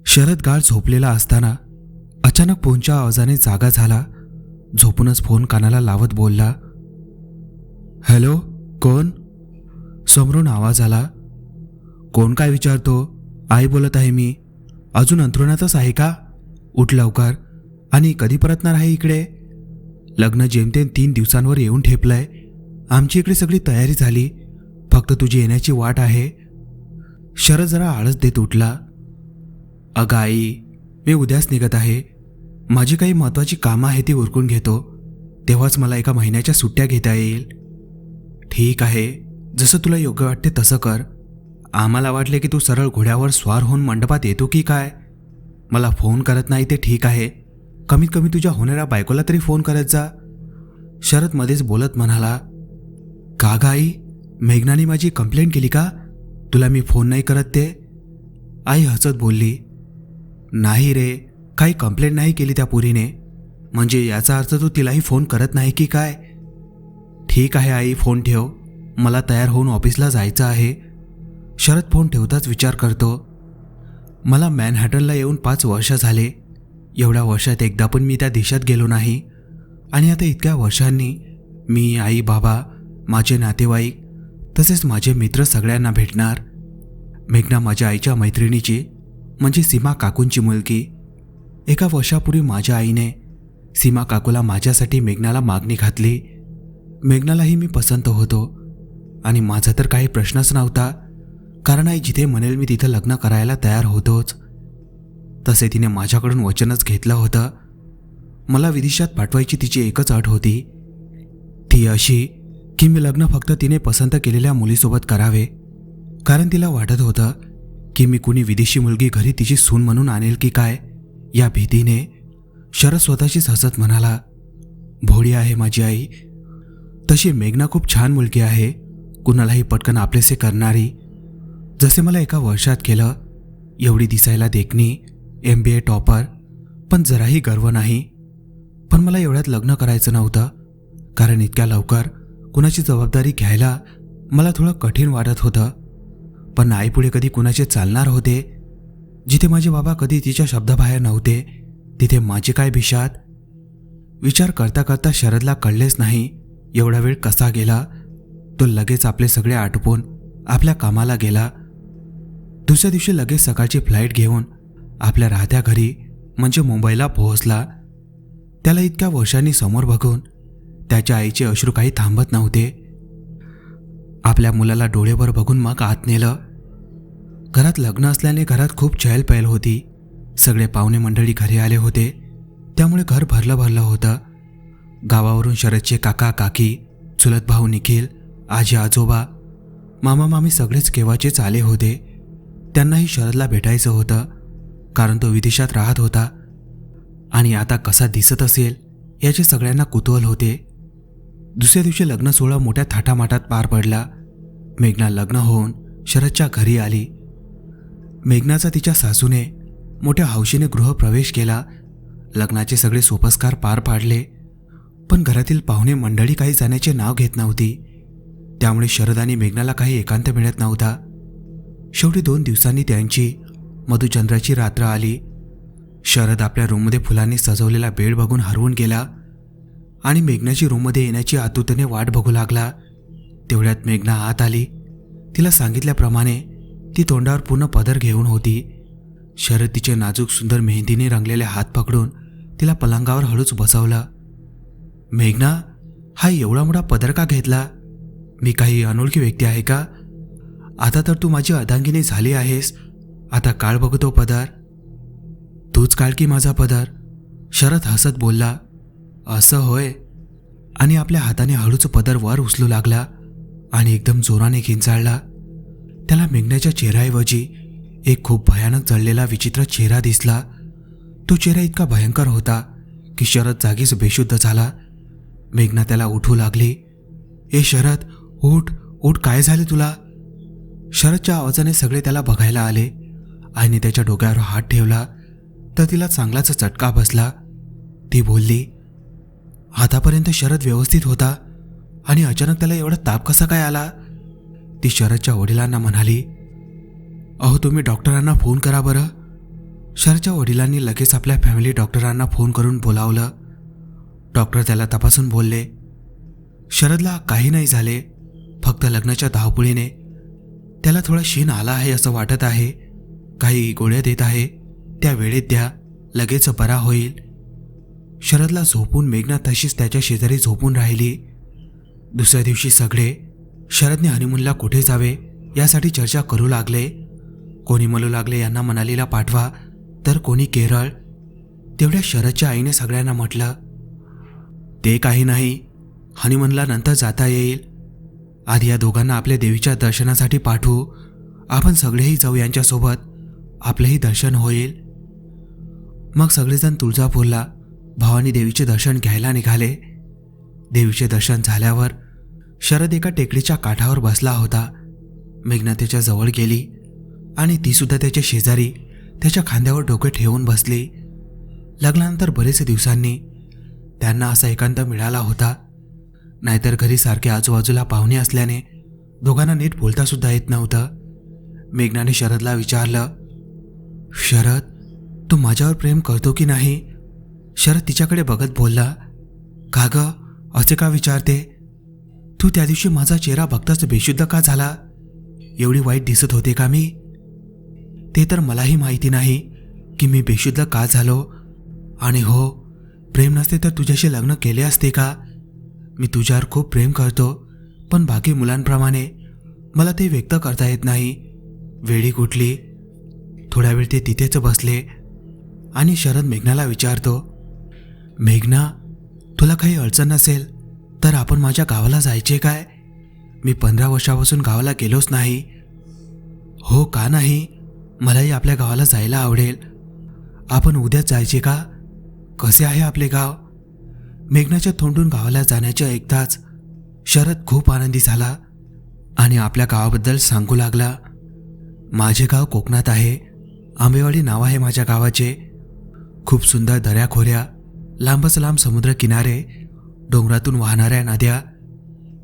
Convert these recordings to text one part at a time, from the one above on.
शरद गाढ झोपलेला असताना अचानक फोनच्या आवाजाने जागा झाला. झोपूनच फोन कानाला लावत बोलला, हॅलो, कोण? समोरून आवाज आला. कोण काय विचारतो? आई बोलत आहे मी. अजून अंथरुणातच आहे का? उठ लवकर. आणि कधी परतणार आहे इकडे? लग्न जेमतेम 3 दिवसांवर येऊन ठेपलंय. आमची इकडे सगळी तयारी झाली, फक्त तुझी येण्याची वाट आहे. शरद जरा आळस देत उठला. अगं आई, मी उद्याच निघत आहे. माझी काही महत्त्वाची कामं आहे ती उरकून घेतो, तेव्हाच मला 1 महिन्याच्या सुट्ट्या घेता येईल. ठीक आहे, जसं तुला योग्य वाटते तसं कर. आम्हाला वाटले की तू सरळ घोड्यावर स्वार होऊन मंडपात येतो की काय. मला फोन करत नाही ते ठीक आहे, कमीत कमी तुझ्या होणाऱ्या बायकोला तरी फोन करत जा. शरद मध्येच बोलत म्हणाला. का ग आई, मेघनाने माझी कंप्लेंट केली का? तुला मी फोन नाही करत ते? आई हसत बोलली. नाही रे, काही कंप्लेंट नाही केली त्या पुरीने. म्हणजे याचा अर्थ तू तिलाही फोन करत नाही की काय? ठीक आहे आई, फोन ठेव. मला तयार होऊन ऑफिसला जायचं आहे. शरद फोन ठेवताच विचार करतो. मला मॅनहॅटनला येऊन 5 वर्ष झाले. एवढ्या वर्षात एकदा पण मी त्या देशात गेलो नाही. आणि आता इतक्या वर्षांनी मी, आई, बाबा, माझे नातेवाईक तसेच माझे मित्र सगळ्यांना भेटणार. मेघना माझ्या आईच्या मैत्रिणीची म्हणजे सीमा काकूंची मुलगी. 1 वर्षापूर्वी माझ्या आईने सीमा काकूला माझ्यासाठी मेघनाला मागणी घातली. मेघनालाही मी पसंत होतो आणि माझा तर काही प्रश्नच नव्हता, कारण आई जिथे म्हणेल मी तिथं लग्न करायला तयार होतोच. तसे तिने माझ्याकडून वचनच घेतलं होतं. मला विदेशात पाठवायची तिची एकच अट होती, ती अशी की मी लग्न फक्त तिने पसंत केलेल्या मुलीसोबत करावे. कारण तिला वाटत होतं की मी कुणी विदेशी मुलगी घरी तिची सून म्हणून आणेल की काय, या भीतीने. शरद स्वतःशीच हसत म्हणाला, भोळी आहे माझी आई. तशी मेघना खूप छान मुलगी आहे, कुणालाही पटकन आपलेसे करणारी. जसे मला 1 वर्षात केलं. एवढी दिसायला देखणी, MBA टॉपर, पण जराही गर्व नाही. पण मला एवढ्यात लग्न करायचं नव्हतं, कारण इतक्या लवकर कुणाची जबाबदारी घ्यायला मला थोडं कठीण वाटत होतं. पण आईपुढे कधी कुणाचे चालणार होते? जिथे माझे बाबा कधी तिच्या शब्दाबाहेर नव्हते, तिथे माझे काय भिशात? विचार करता करता शरदला कळलेच नाही एवढा वेळ कसा गेला. तो लगेच आपले सगळे आटोपून आपल्या कामाला गेला. दुसऱ्या दिवशी लगेच सकाळची फ्लाईट घेऊन आपल्या राहत्या घरी म्हणजे मुंबईला पोहोचला. त्याला इतक्या वर्षांनी समोर बघून त्याच्या आईचे अश्रू काही थांबत नव्हते. आपल्या मुलाला डोळेभर बघून मग आत नेलं. घरात लग्न असल्याने घरात खूप चहलपहल होती. सगळे पाहुणे मंडळी घरी आले होते, त्यामुळे घर भरलं होतं. गावावरून शरदचे काका काकी, चुलत भाऊ निखिल, आजी आजोबा, मामा मामी सगळेच केव्हाचेच आले होते. त्यांनाही शरदला भेटायचं होतं, कारण तो विदेशात राहत होता आणि आता कसा दिसत असेल याचे सगळ्यांना कुतूहल होते. दुसऱ्या दिवशी लग्न सोहळा मोठ्या थाटामाटात पार पडला. मेघना लग्न होऊन शरदच्या घरी आली. मेघनाचा तिच्या सासूने मोठ्या हौशीने गृहप्रवेश केला. लग्नाचे सगळे सोपस्कार पार पाडले, पण घरातील पाहुणे मंडळी काही जाण्याचे नाव घेत नव्हती. त्यामुळे शरद आणि मेघनाला काही एकांत मिळत नव्हता. शेवटी 2 दिवसांनी त्यांची मधुचंद्राची रात्र आली. शरद आपल्या रूममध्ये फुलांनी सजवलेला बेड बघून हरवून गेला आणि मेघनाची रूममध्ये येण्याची आतुरतेने वाट बघू लागला. तेवढ्यात मेघना आत आली. तिला सांगितल्याप्रमाणे ती तोंडावर पूर्ण पदर घेऊन होती. शरद तिचे नाजूक सुंदर मेहंदीने रंगलेले हात पकडून तिला पलंगावर हळूच बसवलं. मेघना, हा एवढा मोठा पदर का घेतला? मी काही अनोळखी व्यक्ती आहे का? आता तर तू माझी अर्धांगिनी झाली आहेस. आता काळ बघतो पदर. तूच काळ की माझा पदर? शरद हसत बोलला. असं होय? आणि आपल्या हाताने हळूच पदर वर उचलू लागला आणि एकदम जोराने किंचाळला. त्याला मेघनाच्या चेहऱ्याऐवजी एक खूप भयानक जळलेला विचित्र चेहरा दिसला. तो चेहरा इतका भयंकर होता की शरद जागीच बेशुद्ध झाला. मेघना त्याला उठवू लागली. ए शरद, उठ उठ, काय झाले तुला? शरदच्या आवाजाने सगळे त्याला बघायला आले. आईने त्याच्या डोक्यावर हात ठेवला तर तिला चांगलाच चटका बसला. ती बोलली, आतापर्यंत शरद व्यवस्थित होता आणि अचानक त्याला एवढा ताप कसा काय आला? ती शरदच्या वडिलांना म्हणाली, अहो तुम्ही डॉक्टरांना फोन करा बरं. शरदच्या वडिलांनी लगेच आपल्या फॅमिली डॉक्टरांना फोन करून बोलावलं. डॉक्टर त्याला तपासून बोलले, शरदला काही नाही झाले, फक्त लग्नाच्या धावपळीने त्याला थोडा शीण आला आहे असं वाटत आहे. काही गोळ्या देत आहे, त्या वेळेत द्या, लगेच बरा होईल. शरदला झोपून मेघना तशीच त्याच्या शेजारी झोपून राहिली. दुसऱ्या दिवशी सगळे शरदने हनीमूनला कुठे जावे यासाठी चर्चा करू लागले. कोणी म्हणू लागले यांना मनालीला पाठवा, तर कोणी केरळ. तेवढ्या शरदच्या आईने सगळ्यांना म्हटलं, ते काही नाही, हनीमूनला नंतर जाता येईल. आधी या दोघांना आपल्या देवीच्या दर्शनासाठी पाठवू, आपण सगळेही जाऊ यांच्यासोबत, आपलेही दर्शन होईल. मग सगळेजण तुळजापूरला भवानी देवीचे दर्शन घ्यायला निघाले. देवीचे दर्शन झाल्यावर शरद एका टेकडीच्या काठावर बसला होता. मेघना त्याच्या जवळ गेली आणि ती सुद्धा त्याच्या शेजारी त्याच्या खांद्यावर डोके ठेवून बसली. लग्नानंतर बरेच दिवसांनी त्यांना असा एकांत मिळाला होता. नाहीतर घरी सारखे आजूबाजूला पाहुणे असल्याने दोघांना नीट बोलता सुद्धा येत नव्हतं. मेघनाने शरदला विचारलं, शरद, तू माझ्यावर प्रेम करतो की नाही? शरद तिच्याकडे बघत बोलला, का गं, असे का विचारते? तू त्या दिवशी माझा चेहरा बघताच बेशुद्ध का झाला? एवढी वाईट दिसत होते का मी? ते तर मलाही माहिती नाही की मी बेशुद्ध का झालो. आणि हो, प्रेम नसते तर तुझ्याशी लग्न केले असते का? मी तुझ्यावर खूप प्रेम करतो, पण बाकी मुलांप्रमाणे मला ते व्यक्त करता येत नाही. वेळी कुठली. थोडा वेळ ते तिथेच बसले आणि शरद मेघनाला विचारतो, मेघना, तुला काही अडचण नसेल तर आपण माझ्या गावाला जायचे काय? मी 15 वर्षापासून गावाला गेलोच नाही. हो, का नाही, मलाही आपल्या गावाला जायला आवडेल. आपण उद्याच जायचे का? कसे आहे आपले गाव? मेघनाच्या तोंडून गावाला जाण्याचे ऐकताच शरद खूप आनंदी झाला आणि आपल्या गावाबद्दल सांगू लागला. माझे गाव कोकणात आहे. आंबेवाडी नाव आहे माझ्या गावाचे. खूप सुंदर दऱ्याखोऱ्या, लांबच लांब समुद्र किनारे, डोंगरातून वाहणाऱ्या नद्या.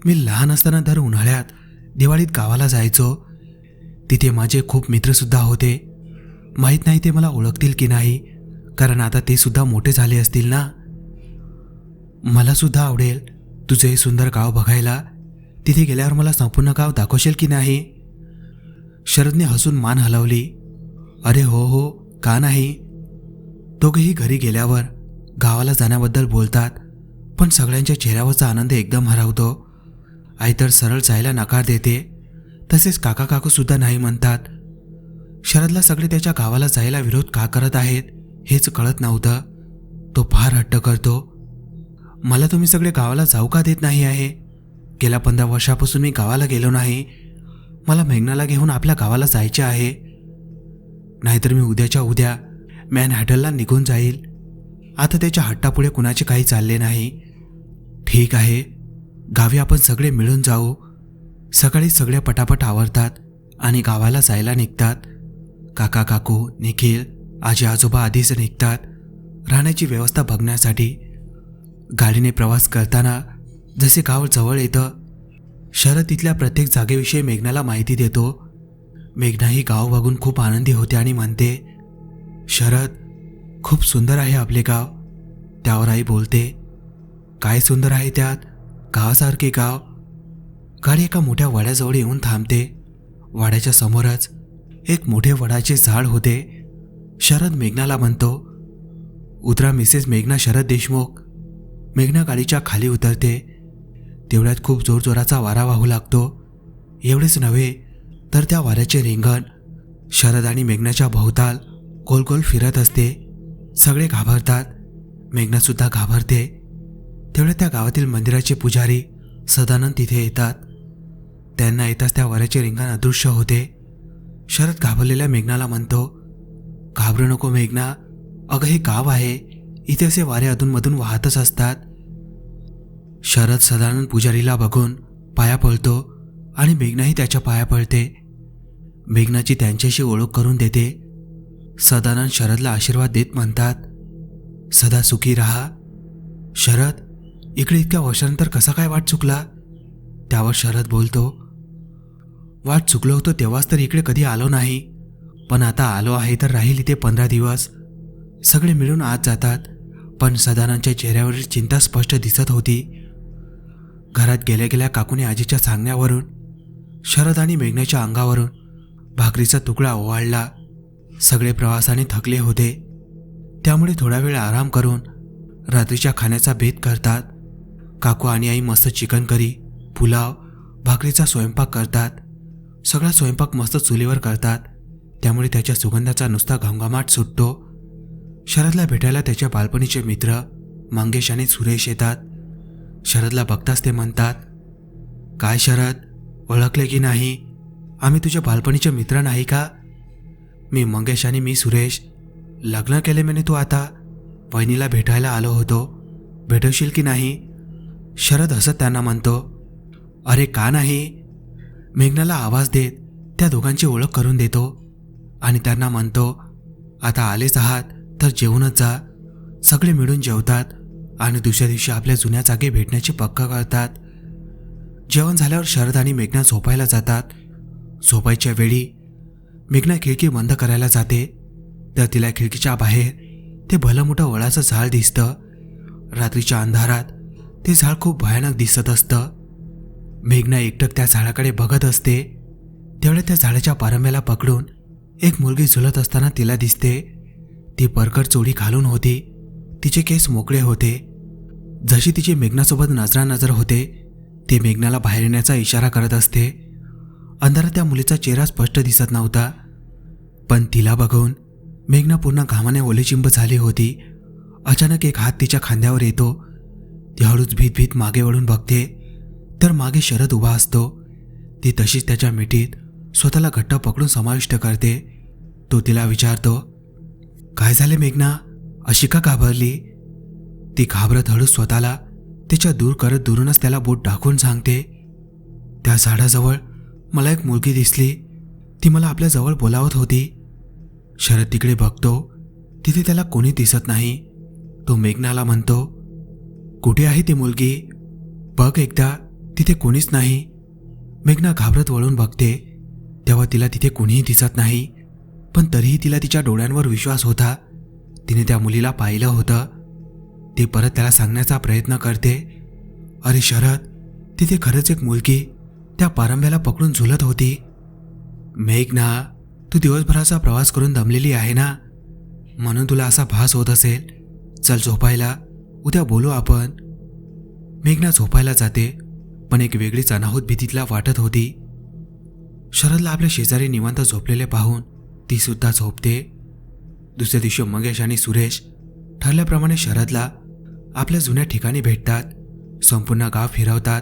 मी लहान असताना दर उन्हाळ्यात दिवाळीत गावाला जायचो. तिथे माझे खूप मित्रसुद्धा होते. माहीत नाही ते मला ओळखतील की नाही, कारण आता ते सुद्धा मोठे झाले असतील ना. मला सुद्धा आवडेल तुझे हे सुंदर गाव बघायला. तिथे गेल्यावर मला संपूर्ण गाव दाखवशील की नाही? शरदने हसून मान हलवली. अरे हो हो, का नाही. दोघेही घरी गेल्यावर गावाला जाण्याबद्दल बोलतात, पण सगळ्यांच्या चेहऱ्यावरचा आनंद एकदम हरवतो. आई तर सरळ जायला नकार देते, तसेच काका काकू सुद्धा नाही म्हणतात. शरदला सगळे त्याच्या गावाला जायला विरोध का करत आहेत हेच कळत नव्हतं. तो फार हट्ट करतो, मला तुम्ही सगळे गावाला जाऊ का देत नाही आहे? गेल्या 15 वर्षापासून मी गावाला गेलो नाही. मला मेघनाला घेऊन आपल्या गावाला जायचे आहे. नाहीतर मी उद्याच्या उद्या मॅनहॅटनला निघून जाईल. आता त्याच्या हट्टापुढे कुणाचे काही चालले नाही. ठीक आहे, गावी आपण सगळे मिळून जाऊ. सकाळी सगळे पटापट आवरतात आणि गावाला जायला निघतात. काका काकू, निखिल, आजी आजोबा आधीच निघतात राहण्याची व्यवस्था बघण्यासाठी. गाडीने प्रवास करताना जसे गाव जवळ येतं, शरद तिथल्या प्रत्येक जागेविषयी मेघनाला माहिती देतो. मेघना ही गाव बघून खूप आनंदी होते आणि म्हणते, शरद, खूप सुंदर आहे आपले गाव. त्यावर आई बोलते, काय सुंदर आहे त्यात? गावासारखे गाव. गाडी एका मोठ्या वड्याजवळ येऊन थांबते. वाड्याच्या समोरच एक मोठे वडाचे झाड होते. शरद मेघनाला म्हणतो, उतरा मिसेस मेघना शरद देशमुख. मेघना गाडीच्या खाली उतरते. तेवढ्यात खूप जोरजोराचा वारा वाहू लागतो. एवढेच नव्हे तर त्या वाऱ्याचे रिंगण शरद आणि मेघनाच्या भोवताल गोल गोल फिरत असते. सगळे घाबरतात. मेघनासुद्धा घाबरते. तेवढे त्या गावातील मंदिराचे पुजारी सदानंद तिथे येतात. त्यांना येताच त्या वाऱ्याचे रिंगण अदृश्य होते. शरद घाबरलेल्या मेघनाला म्हणतो, घाबरू नको मेघना, अगं हे गाव आहे, इथे असे वारे अधूनमधून वाहतच असतात. शरद सदानंद पुजारीला बघून पाया पडतो आणि मेघनाही त्याच्या पाया पडते. मेघनाची त्यांच्याशी ओळख करून देते. सदानंद शरदला आशीर्वाद देत म्हणतात, सदा सुखी राहा, शरद, इकडे इतक्या वर्षानंतर कसा काय वाट चुकला? त्यावर शरद बोलतो, वाट चुकलो होतो तेव्हाच तर इकडे कधी आलो नाही, पण आता आलो आहे तर राहील इथे 15 दिवस. सगळे मिळून आत जातात, पण सदानंदच्या चेहऱ्यावरील चिंता स्पष्ट दिसत होती. घरात गेल्या गेल्या काकूने आजीच्या सांगण्यावरून शरद आणि मेघनाच्या अंगावरून भाकरीचा तुकडा ओवाळला. सगळे प्रवासाने थकले होते, त्यामुळे थोडा वेळ आराम करून रात्रीच्या खाण्याचा बेत करतात. काकू आणि आई मस्त चिकन करी, पुलाव, भाकरीचा स्वयंपाक करतात. सगळा स्वयंपाक मस्त चुलीवर करतात, त्यामुळे त्याच्या सुगंधाचा नुसता घमघमाट सुटतो. शरदला भेटायला त्याच्या बालपणीचे मित्र मंगेश आणि सुरेश येतात. शरदला बघताच ते म्हणतात, काय शरद, ओळखले की नाही? आम्ही तुझ्या बालपणीचे मित्र नाही का? मी मंगेश आणि मी सुरेश. लग्न केले म्हणे तू आता. वहिनीला भेटायला आलो होतो, भेटवशील की नाही? शरद हसत त्यांना म्हणतो, अरे का नाही? मेघनाला आवाज देत त्या दोघांची ओळख करून देतो आणि त्यांना म्हणतो, आता आलेच आहात तर जेवूनच जा. सगळे मिळून जेवतात आणि दुसऱ्या दिवशी आपल्या जुन्या जागी भेटण्याची पक्का करतात. जेवण झाल्यावर शरद आणि मेघना झोपायला जातात. झोपायच्या वेळी मेघना खिडकी बंद करायला जाते, तर तिला खिडकीच्या बाहेर ते भलं मोठं वडाचं झाड दिसतं. रात्रीच्या अंधारात ते झाड खूप भयानक दिसत असतं. मेघना एकटक त्या झाडाकडे बघत असते. तेवढ्या त्या झाडाच्या पारंब्याला पकडून एक मुलगी झुलत असताना तिला दिसते. ती परकर चोळी घालून होती, तिचे केस मोकळे होते. जशी तिची मेघनासोबत नजरानजर होते, ती मेघनाला बाहेर येण्याचा इशारा करत असते. अंधारात त्या मुलीचा चेहरा स्पष्ट दिसत नव्हता, पण तिला बघून मेघना पूर्ण घामाने ओलीचिंब झाली होती. अचानक एक हात तिच्या खांद्यावर येतो. ती हळूच भीत भीत मागे वळून बघते, तर मागे शरद उभा असतो. ती तशीच त्याच्या मिठीत स्वतःला घट्ट पकडून समाविष्ट करते. तो तिला विचारतो, काय झाले मेघना, अशी का घाबरली? ती घाबरत हळूच स्वतःला तिच्या दूर करत दुरूनच त्याला बोट दाखवून सांगते, त्या झाडाजवळ मला एक मुलगी दिसली, ती मला आपल्या जवळ बोलावत होती. शरद तिकडे बघतो, तिथे त्याला कोणी दिसत नाही. तो मेघनाला म्हणतो, कुठे आहे ती मुलगी? बघ एकदा, तिथे कोणीच नाही. मेघना घाबरत वळून बघते, तेव्हा तिला तिथे कोणीही दिसत नाही, पण तरीही तिला तिच्या डोळ्यांवर विश्वास होता. तिने त्या मुलीला पाहिलं होतं. ती परत त्याला सांगण्याचा प्रयत्न करते, अरे शरद, तिथे खरंच एक मुलगी त्या पारंब्याला पकडून झुलत होती. मेघना, तू दिवसभराचा प्रवास करून दमलेली आहे ना, म्हणून तुला असा भास होत असेल. चल झोपायला, उद्या बोलू आपण. मेघना झोपायला जाते, पण एक वेगळीच अनाहूत भीती तिला वाटत होती. शरदला आपल्या शेजारी निवांत झोपलेले पाहून ती सुद्धा झोपते. दुसऱ्या दिवशी मंगेश आणि सुरेश ठरल्याप्रमाणे शरदला आपल्या जुन्या ठिकाणी भेटतात. संपूर्ण गाव फिरवतात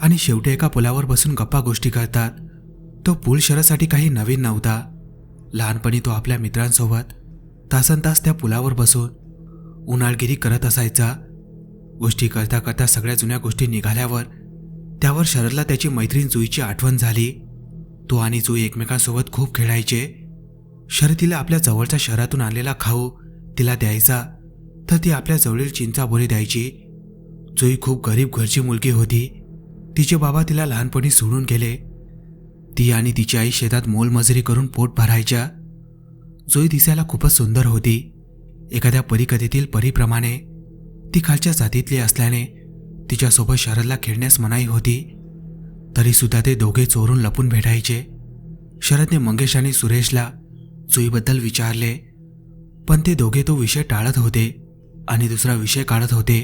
आणि शेवटी एका पुलावर बसून गप्पा गोष्टी करतात. तो पूल शरदसाठी काही नवीन नव्हता. लहानपणी तो आपल्या मित्रांसोबत तासनतास त्या पुलावर बसून उन्हाळगिरी करत असायचा. गोष्टी करता करता सगळ्या जुन्या गोष्टी निघाल्यावर त्यावर शरदला त्याची मैत्रीण जुईची आठवण झाली. तो आणि जुई एकमेकांसोबत खूप खेळायचे. शरद तिला आपल्या जवळच्या शहरातून आणलेला खाऊ तिला द्यायचा, तर ती आपल्या जवळील चिंचा बोरी द्यायची. जुई खूप गरीब घरची मुलगी होती. तिचे बाबा तिला लहानपणी सोडून गेले. ती आणि तिची आई शेतात मोलमजुरी करून पोट भरायच्या. जुई दिसायला खूपच सुंदर होती, एखाद्या परीकथेतील परीप्रमाणे. ती खालच्या जातीतली असल्याने तिच्यासोबत शरदला खेळण्यास मनाई होती. तरीसुद्धा ते दोघे चोरून लपून भेटायचे. शरदने मंगेश आणि सुरेशला जुईबद्दल विचारले, पण ते दोघे तो विषय टाळत होते आणि दुसरा विषय काढत होते.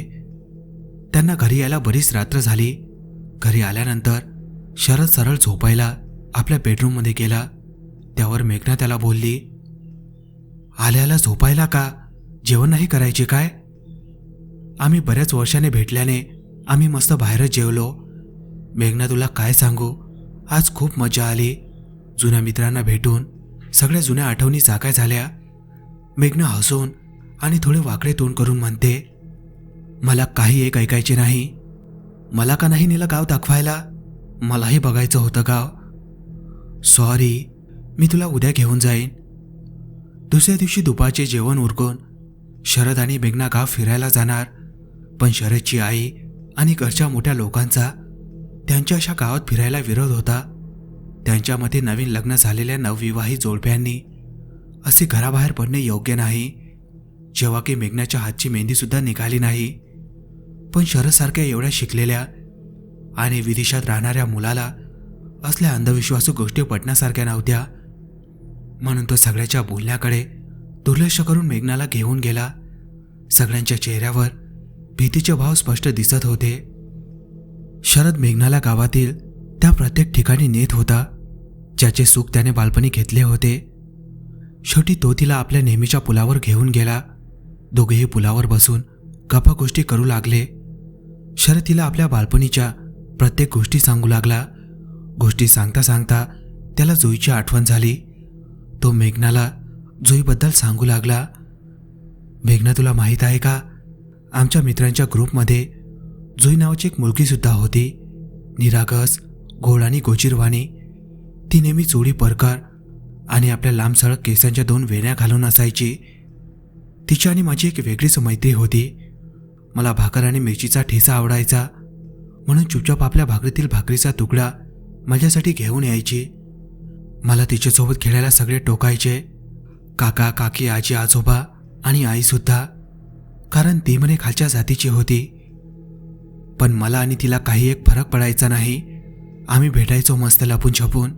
त्यांना घरी यायला बरीच रात्र झाली. घरी आल्यानंतर शरद सरळ झोपायला आपल्या बेडरूममध्ये गेला. त्यावर मेघना त्याला बोलली, आल्याला झोपायला का? जेवण नाही करायचे काय? आम्ही बऱ्याच वर्षाने भेटल्याने आम्ही मस्त बाहेरच जेवलो. मेघना, तुला काय सांगू, आज खूप मजा आली. जुन्या मित्रांना भेटून सगळ्या जुन्या आठवणी जागा झाल्या. मेघना हसून आणि थोडे वाकडे तोंड करून म्हणते, मला काही एक ऐकायचे नाही. मला का नाही नेलं गाव दाखवायला? मलाही बघायचं होतं गाव. सॉरी, मी तुला उद्या घेऊन जाईन. दुसऱ्या दिवशी दुपारचे जेवण उरकून शरद आणि मेघना गाव फिरायला जाणार. पण शरदची आई आणि घरच्या मोठ्या लोकांचा त्यांच्या अशा गावात फिरायला विरोध होता. त्यांच्या मते नवीन लग्न झालेल्या नवविवाहित जोडप्यांनी असे घराबाहेर पडणे योग्य नाही. जेव्हा की मेघनाच्या हातची मेहंदी सुद्धा निघाली नाही. पण शरदसारख्या एवढ्या शिकलेल्या आणि विदेशात राहणाऱ्या मुलाला असल्या अंधविश्वासू गोष्टी पटण्यासारख्या नव्हत्या. म्हणून तो सगळ्याच्या बोलण्याकडे दुर्लक्ष करून मेघनाला घेऊन गेला. सगळ्यांच्या चेहऱ्यावर भीतीचे भाव स्पष्ट दिसत होते. शरद मेघनाला गावातील त्या प्रत्येक ठिकाणी नेत होता ज्याचे सुख त्याने बालपणी घेतले होते. शेवटी तो तिला आपल्या नेहमीच्या पुलावर घेऊन गेला. दोघेही पुलावर बसून गप्पा गोष्टी करू लागले. शरद तिला आपल्या बालपणीच्या प्रत्येक गोष्टी सांगू लागला. गोष्टी सांगता सांगता त्याला जुईची आठवण झाली. तो मेघनाला जुईबद्दल सांगू लागला. मेघना, तुला माहीत आहे का, आमच्या मित्रांच्या ग्रुपमध्ये जुई नावाची एक मुलगी सुद्धा होती. निरागस, गोड आणि गोजीरवाणी. ती नेहमी चोळी परकर आणि आपल्या लांब सडक केसांच्या 2 वेण्या घालून असायची. तिची आणि माझी एक वेगळीच मैत्री होती. मला भाकर आणि मिरचीचा ठेचा आवडायचा म्हणून चुपचाप आपल्या भाकरीतील भाकरीचा तुकडा माझ्यासाठी घेऊन यायची. मला तिच्यासोबत खेळायला सगळे टोकायचे, काका काकी, आजी आजोबा आणि आईसुद्धा, कारण ती म्हणे खालच्या जातीची होती. पण मला आणि तिला काही एक फरक पडायचा नाही. आम्ही भेटायचो मस्त लपून छपून.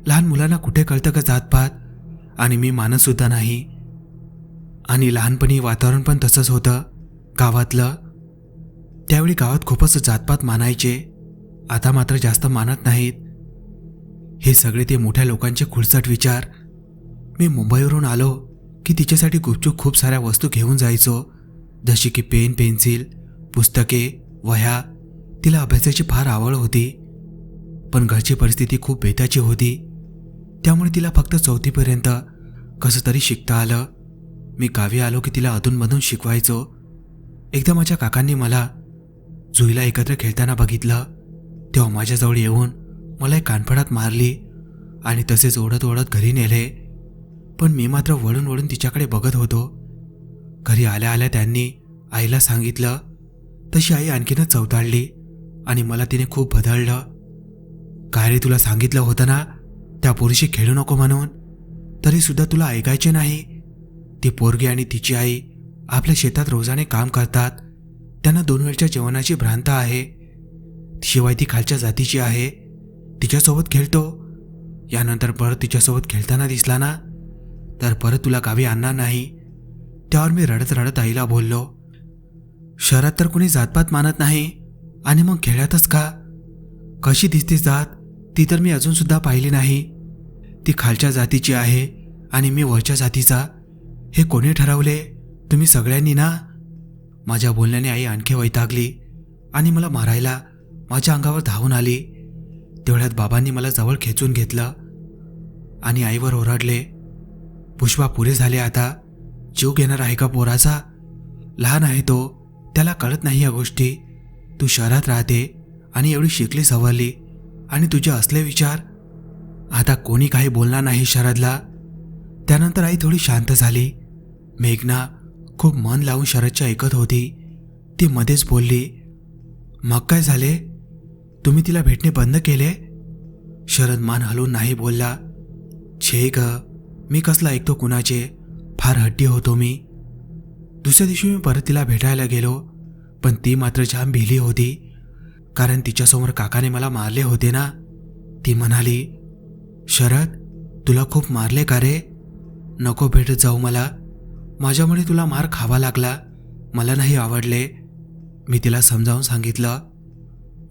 लहान मुलांना कुठे कळतं का जातपात, आणि मी मानतसुद्धा नाही. आणि लहानपणी वातावरण पण तसंच होतं गावातलं. त्यावेळी गावात खूपच जातपात मानायचे. आता मात्र जास्त मानत नाहीत. हे सगळे ते मोठ्या लोकांचे खुळसट विचार. मी मुंबईवरून आलो की तिच्यासाठी गुपचूप खूप साऱ्या वस्तू घेऊन जायचो, जशी की पेन, पेन्सिल, पुस्तके, वह्या. तिला अभ्यासाची फार आवड होती. पण घरची परिस्थिती खूप बेताची होती. त्यामुळे तिला फक्त 4थीपर्यंत कसं तरी शिकता आलं. मी गावी आलो की तिला अधूनमधून शिकवायचो. एकदा माझ्या काकांनी मला जुईला एकत्र खेळताना बघितलं. तेव्हा माझ्याजवळ येऊन मला एक कानफडात मारली आणि तसेच ओढत ओढत घरी नेले. पण मी मात्र वळून वळून तिच्याकडे बघत होतो. घरी आल्या आल्या त्यांनी आईला सांगितलं. तशी आई आणखीनच चवताळली आणि मला तिने खूप बदललं. काय रे, तुला सांगितलं होतं ना त्या पोरीशी खेळू नको म्हणून, तरी सुद्धा तुला ऐकायचे नाही. ती पोरगी आणि तिची आई आपल्या शेतात रोजाने काम करतात. त्यांना 2 वेळच्या जेवणाची भ्रांत आहे. शिवाय ती खालच्या जातीची आहे. तिच्यासोबत खेळतो. यानंतर परत तिच्यासोबत खेळताना दिसला ना तर परत तुला गावी आणणार नाही. त्यावर मी रडत रडत आईला बोललो, शहरात तर कुणी जातपात मानत नाही आणि मग खेळातच का? कशी दिसते जात ती तर मी अजून सुद्धा पाहिली नाही. ती खालच्या जातीची आहे आणि मी वरच्या जातीचा. हे कोणी ठरवले? तुम्ही सगळ्यांनी ना. माझ्या बोलण्याने आई आणखी वैतागली आणि मला मारायला माझ्या अंगावर धावून आली. तेवढ्यात बाबांनी मला जवळ खेचून घेतलं आणि आईवर ओरडले, पुष्पा, पुरे झाले आता. जीव घेणार आहे का पोराचा? लहान आहे तो, त्याला कळत नाही या गोष्टी. तू शहरात राहते आणि एवढी शिकली सवरली आणि तुझे असले विचार. आता कोणी काही बोलणार नाही शरदला. त्यानंतर आई थोडी शांत झाली. मेघना खूप मन लावून शरदच्या ऐकत होती. ती मध्येच बोलली, मग काय झाले? तुम्ही तिला भेटणे बंद केले? शरद मान हलवून नाही बोलला. छे ग, मी कसला ऐकतो कुणाचे? फार हट्टी होतो मी. दुसऱ्या दिवशी मी परत तिला भेटायला गेलो, पण ती मात्र जाम भिली होती, कारण तिच्यासमोर काकाने मला मारले होते ना. ती म्हणाली, शरद, तुला खूप मारले का रे? नको भेटत जाऊ मला. माझ्यामुळे तुला मार खावा लागला. मला नाही आवडले. मी तिला समजावून सांगितलं,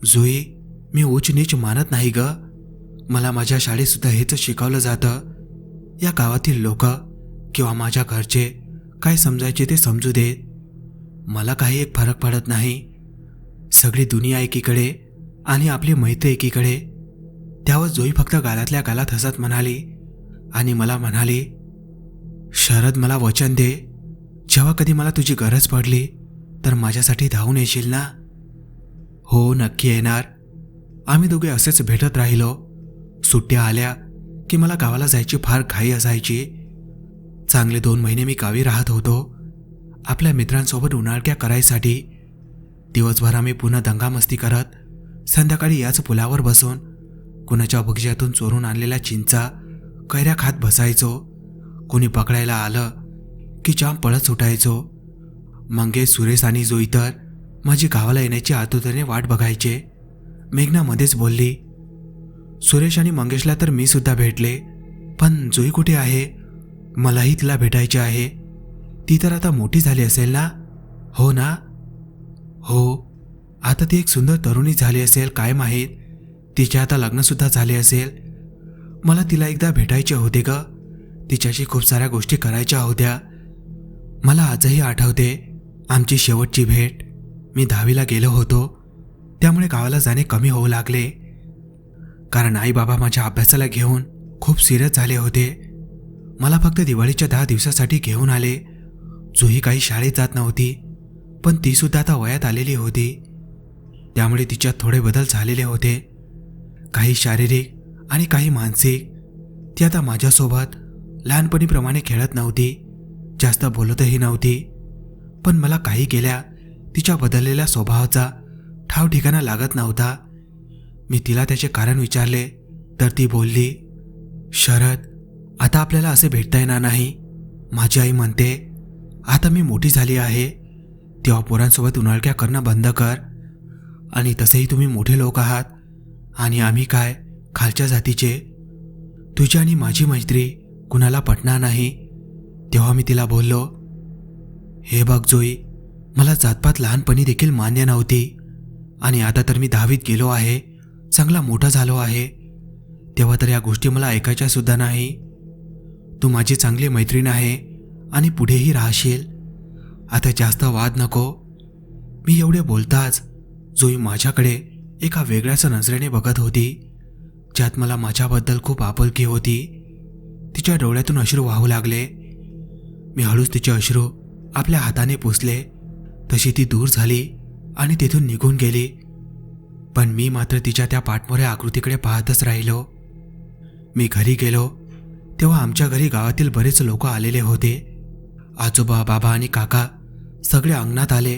जुई, मी उच्च नीच मानत नाही ग. मला माझ्या शाळेतसुद्धा हेच शिकवलं जातं. या गावातील लोक किंवा माझ्या घरचे काय समजायचे ते समजू दे. मला काही एक फरक पडत नाही. सगळी दुनिया एकीकडे आणि आपली मैत्री एकीकडे. त्यावर जुई फक्त गालातल्या गालात हसत म्हणाली आणि मला म्हणाली, शरद, मला वचन दे, जेव्हा कधी मला तुझी गरज पडली तर माझ्यासाठी धावून येशील ना? हो, नक्की येणार. आम्ही दोघे असेच भेटत राहिलो. सुट्ट्या आल्या की मला गावाला जायची फार घाई असायची. चांगले 2 महिने मी गावी राहत होतो. आपल्या मित्रांसोबत उन्हाळक्या करायसाठी दिवसभर आम्ही पुन्हा दंगामस्ती करत संध्याकाळी याच पुलावर बसून कुणाच्या बगीच्यातून चोरून आणलेल्या चिंचा कैऱ्या खात बसायचो. कोणी पकडायला आलं की जाम पळत सुटायचो. मंगेश, सुरेश आणि जोई तर माझी गावाला येण्याची आतुरतेने वाट बघायचे. मेघना मध्येच बोलली, सुरेश आणि मंगेशला तर मी सुद्धा भेटले, पण जोई कुठे आहे? मलाही तिला भेटायचे आहे. ती तर आता मोठी झाली असेल ना? हो ना? हो, आता ती एक सुंदर तरुणी झाली असेल, काय माहीत. तिचे आता लग्नसुद्धा झाले असेल. मला तिला एकदा भेटायचे होते ग. तिच्याशी खूप साऱ्या गोष्टी करायच्या होत्या. मला आजही आठवते आमची शेवटची भेट. मी 10वीला गेलो होतो, त्यामुळे गावाला जाणे कमी होऊ लागले. कारण आई बाबा माझ्या अभ्यासाला घेऊन खूप सिरियस झाले होते. मला फक्त दिवाळीच्या 10 दिवसासाठी घेऊन आले. जोही काही शाळेत जात नव्हती, पण ती सुद्धा आता वयात आलेली होती. त्यामुळे तिच्यात थोडे बदल झालेले होते, काही शारीरिक आणि काही मानसिक. ती आता माझ्यासोबत लहानपणीप्रमाणे खेळत नव्हती, जास्त बोलतही नव्हती. पण मला काही केल्या तिच्या बदललेल्या स्वभावाचा ठाव ठिकाणा लागत नव्हता. मी तिला त्याचे कारण विचारले तर ती बोलली, शरद, आता आपल्याला असे भेटता येणार नाही. माझी आई म्हणते आता मी मोठी झाली आहे, तेव्हा पोरांसोबत उन्हाळक्या करणं बंद कर. आणि तसेही तुम्ही मोठे लोक आहात आणि आम्ही काय खालच्या जातीचे. तुझी आणि माझी मैत्री कुणाला पटणार नाही. तेव्हा मी तिला बोललो, हे बघ जोई, मला जातपात लहानपणी देखील मान्य नव्हती आणि आता तर मी 10वीत गेलो आहे, चांगला मोठा झालो आहे. तेव्हा तर या गोष्टी मला ऐकायच्या सुद्धा नाही. तू माझी चांगली मैत्रीण आहे आणि पुढेही राहशील. आता जास्त वाद नको. मी एवढे बोलताच जोई माझ्याकडे एका वेगळ्याच नजरेने बघत होती, ज्यात मला माझ्याबद्दल खूप आपुलकी होती. तिच्या डोळ्यातून अश्रू वाहू लागले. मी हळूच तिचे अश्रू आपल्या हाताने पुसले. तशी ती दूर झाली आणि तिथून निघून गेली. पण मी मात्र तिच्या त्या पाठमोऱ्या आकृतीकडे पाहतच राहिलो. मी घरी गेलो तेव्हा आमच्या घरी गावातील बरेच लोक आलेले होते. आजोबा, बाबा आणि काका सगळे अंगणात आले,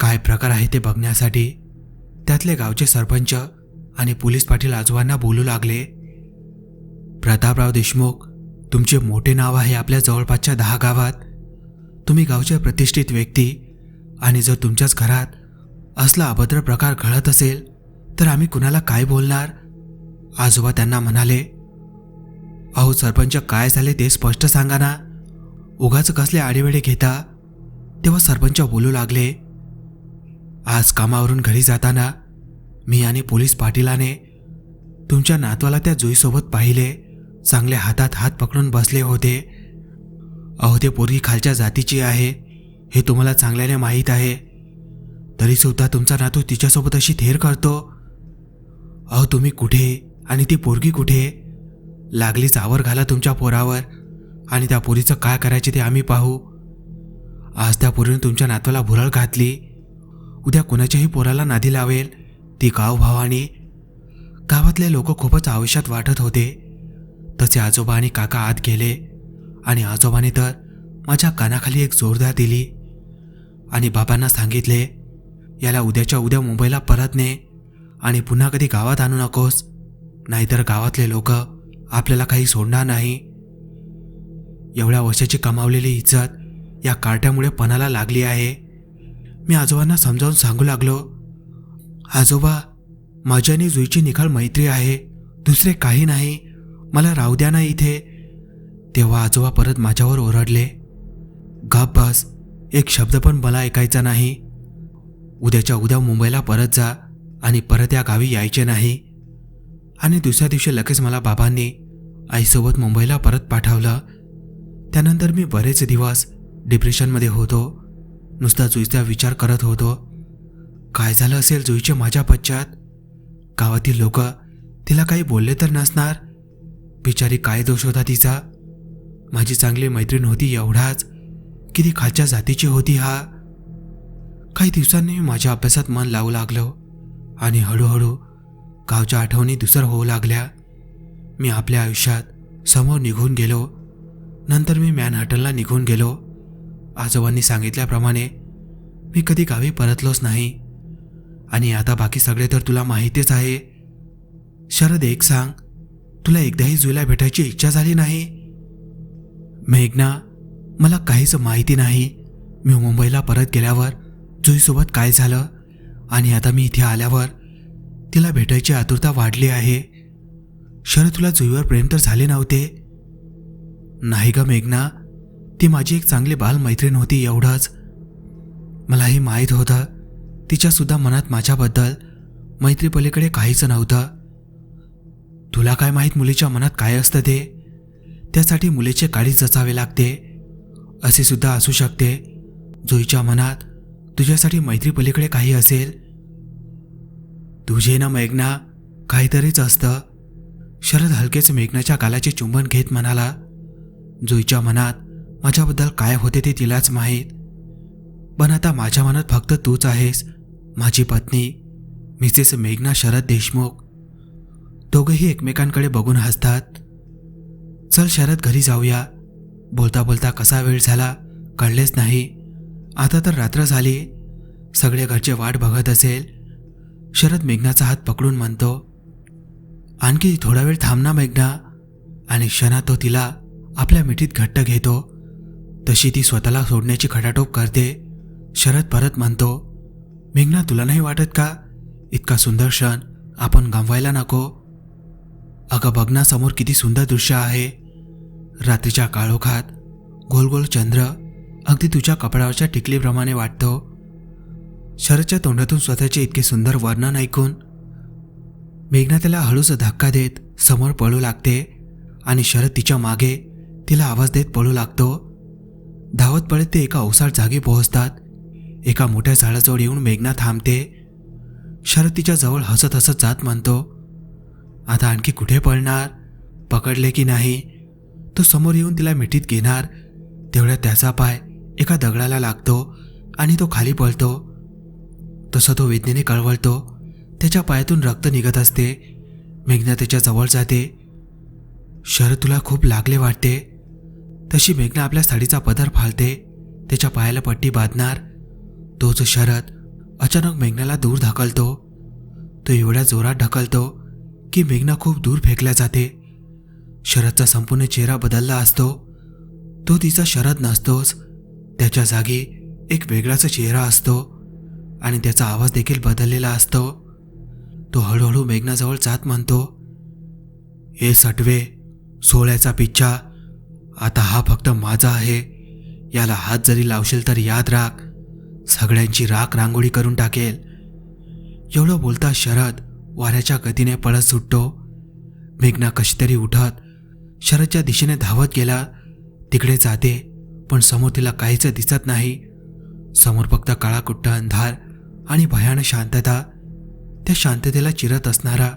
काय प्रकार आहे ते बघण्यासाठी. त्यातले गावचे सरपंच आणि पोलीस पाटील आजोबांना बोलू लागले, प्रतापराव देशमुख, तुमचे मोठे नाव आहे आपल्या जवळपासच्या 10 गावात. तुम्ही गावचे प्रतिष्ठित व्यक्ती आणि जर तुमच्याच घरात असला अभद्र प्रकार घडत असेल तर आम्ही कुणाला काय बोलणार? आजोबा त्यांना म्हणाले, अहो सरपंच, काय झाले ते स्पष्ट सांगा ना, उगाच कसले आडेवेडे घेता. तेव्हा सरपंच बोलू लागले, आज कामावरून घरी जाताना मी आणि पोलीस पाटीलाने तुमच्या नातवाला त्या जोईसोबत पाहिले. चांगले हातात हात पकडून बसले होते. अहो ते पोरगी खालच्या जातीची आहे हे तुम्हाला चांगल्याने माहीत आहे, तरीसुद्धा तुमचा नातू तिच्यासोबत अशी थेर करतो. अहो तुम्ही कुठे आणि ती पोरगी कुठे? लागलीच आवर घाला तुमच्या पोरावर आणि त्या पोरीचं काय करायचे ते आम्ही पाहू. आज त्या पोरीने तुमच्या नातवाला भुरळ घातली, उद्या कुणाच्याही पोराला नादी लावेल ती गावभावानी. गावातले लोक खूपच आवेशात वाटत होते. तसे आजोबा आणि काका आत गेले आणि आजोबाने तर माझ्या कानाखाली एक जोरदार दिली आणि बाबांना सांगितले, याला उद्याच्या उद्या मुंबईला परत ने आणि पुन्हा कधी गावात आणू नकोस, नाहीतर गावातले लोक आपल्याला काही सोडणार नाही. एवढ्या वर्षाची कमावलेली इज्जत या कार्ट्यामुळे पणाला लागली आहे. मी आजोबांना समजावून सांगू लागलो, आजोबा, माझी आणि जुईची निखळ मैत्री आहे, दुसरे काही नाही, मला राहू द्या ना इथे. तेव्हा आजोबा परत माझ्यावर ओरडले, गप बस, एक शब्द पण मला ऐकायचा नाही. उद्याच्या उद्या मुंबईला परत जा आणि परत या गावी यायचे नाही. आणि दुसऱ्या दिवशी लगेच मला बाबांनी आईसोबत मुंबईला परत पाठवलं. त्यानंतर मी बरेच दिवस डिप्रेशनमध्ये होतो. नुसता जुईचा विचार करत होतो. काय झालं असेल जुईचे माझ्या पश्चात? गावातील लोक तिला काही बोलले तर नसणार. बिचारी काय दोष होता तिचा? माझी चांगली मैत्रीण होती एवढाच की ती खालच्या जातीची होती. हा काही दिवसांनी मी माझ्या अभ्यासात मन लावू लागलो आणि हळूहळू गावच्या आठवणी दुसर होऊ लागल्या. मी आपल्या आयुष्यात समोर निघून गेलो. नंतर मी मॅनहॅटनला निघून गेलो. आजोबांनी सांगितल्याप्रमाणे मी कधी गावी परतलोच नाही. आणि आता बाकी सगळे तर तुला माहितीच आहे. शरद, एक सांग, तुला एकदाही जुईला भेटायची इच्छा झाली नाही? मेघना, मला काहीच माहिती नाही. मी मुंबईला परत गेल्यावर जुईसोबत काय झालं आणि आता मी इथे आल्यावर तिला भेटायची आतुरता वाढली आहे. शरद, तुला जुईवर प्रेम तर झाले नव्हते? नाही ग मेघना, ती माझी एक चांगली बालमैत्रीण होती, एवढंच. मलाही माहीत होतं तिच्यासुद्धा मनात माझ्याबद्दल मैत्रीपलीकडे काहीच नव्हतं. तुला काय माहीत मुलीच्या मनात काय असतं ते? त्यासाठी मुलीचे काळीज जचावे लागते. असे सुद्धा असू शकते जुईच्या मनात तुझ्यासाठी मैत्रीपलीकडे काही असेल. तुझे ना मेघना, काहीतरीच असतं. शरद हलकेच मेघनाच्या गालाचे चुंबन घेत म्हणाला, जुईच्या मनात माझ्याबद्दल काय होते ते तिलाच माहीत. पण आता माझ्या मनात फक्त तूच आहेस, माझी पत्नी मिसेस मेघना शरद देशमुख. दोघंही एकमेकांकडे बघून हसतात. चल शरद, घरी जाऊया. बोलता बोलता कसा वेळ झाला कळलेच नाही. आता तर रात्र झाली. सगळे घरचे वाट बघत असेल. शरद मेघनाचा हात पकडून म्हणतो, आणखी थोडा वेळ थांब ना मेघना. आणि क्षणात तो तिला आपल्या मिठीत घट्ट घेतो. तशी ती स्वतःला सोडण्याची खटाटोप करते. शरद परत म्हणतो, मेघना, तुला नाही वाटत का इतका सुंदर क्षण आपण गमवायला नको? अगं बघ ना, समोर किती सुंदर दृश्य आहे. रात्रीच्या काळोखात गोल गोल चंद्र अगदी तुझ्या कपड्यावरच्या टिकलीप्रमाणे वाटतो. शरदच्या तोंडातून स्वतःचे इतके सुंदर वर्णन ऐकून मेघना त्याला हळूच धक्का देत समोर पळू लागते आणि शरद तिच्या मागे तिला आवाज देत पळू लागतो. धावत पळत ते एका ओसाड जागी पोहोचतात. एका मोठ्या झाडाजवळ येऊन मेघना थांबते. शरद तिच्या जवळ हसत हसत जात म्हणतो, आता आणखी कुठे पळणार? पकडले की नाही? तो समोर येऊन तिला मिठीत घेणार. तेवढ्यात त्याचा पाय एका दगडाला लागतो आणि तो खाली पळतो. तसं तो वेदनेने कळवळतो. त्याच्या पायातून रक्त निघत असते. मेघना त्याच्या जवळ जाते. शरद, तुला खूप लागले वाटते. तशी मेघना आपल्या साडीचा पदर फाळते. त्याच्या पायाला पट्टी बांधणार. तोच शरद अचानक मेघनाला दूर ढकलतो. तो एवढ्या जोरात ढकलतो की मेघना खूप दूर फेकल्या जाते. शरदचा संपूर्ण चेहरा बदलला असतो. तो तिचा शरद नसतोच. त्याच्या जागी एक वेगळाच चेहरा असतो आणि त्याचा आवाज देखील बदललेला असतो. तो हळूहळू मेघनाजवळ जात म्हणतो, हे सटवे, सोळ्याचा पिच्छा, आता हा फक्त माझा आहे. याला हात जरी लावशील तर याद राख, सगळ्यांची राख रांगोळी करून टाकेल. एवढं बोलता शरद वाऱ्याच्या गतीने पळत सुटतो. मेघना कशी तरी उठत शरदच्या दिशेने धावत गेला. तिकडे जाते पण समोर तिला काहीच दिसत नाही. समोर फक्त काळाकुट्ट अंधार आणि भयानक शांतता. त्या शांततेला चिरत असणारा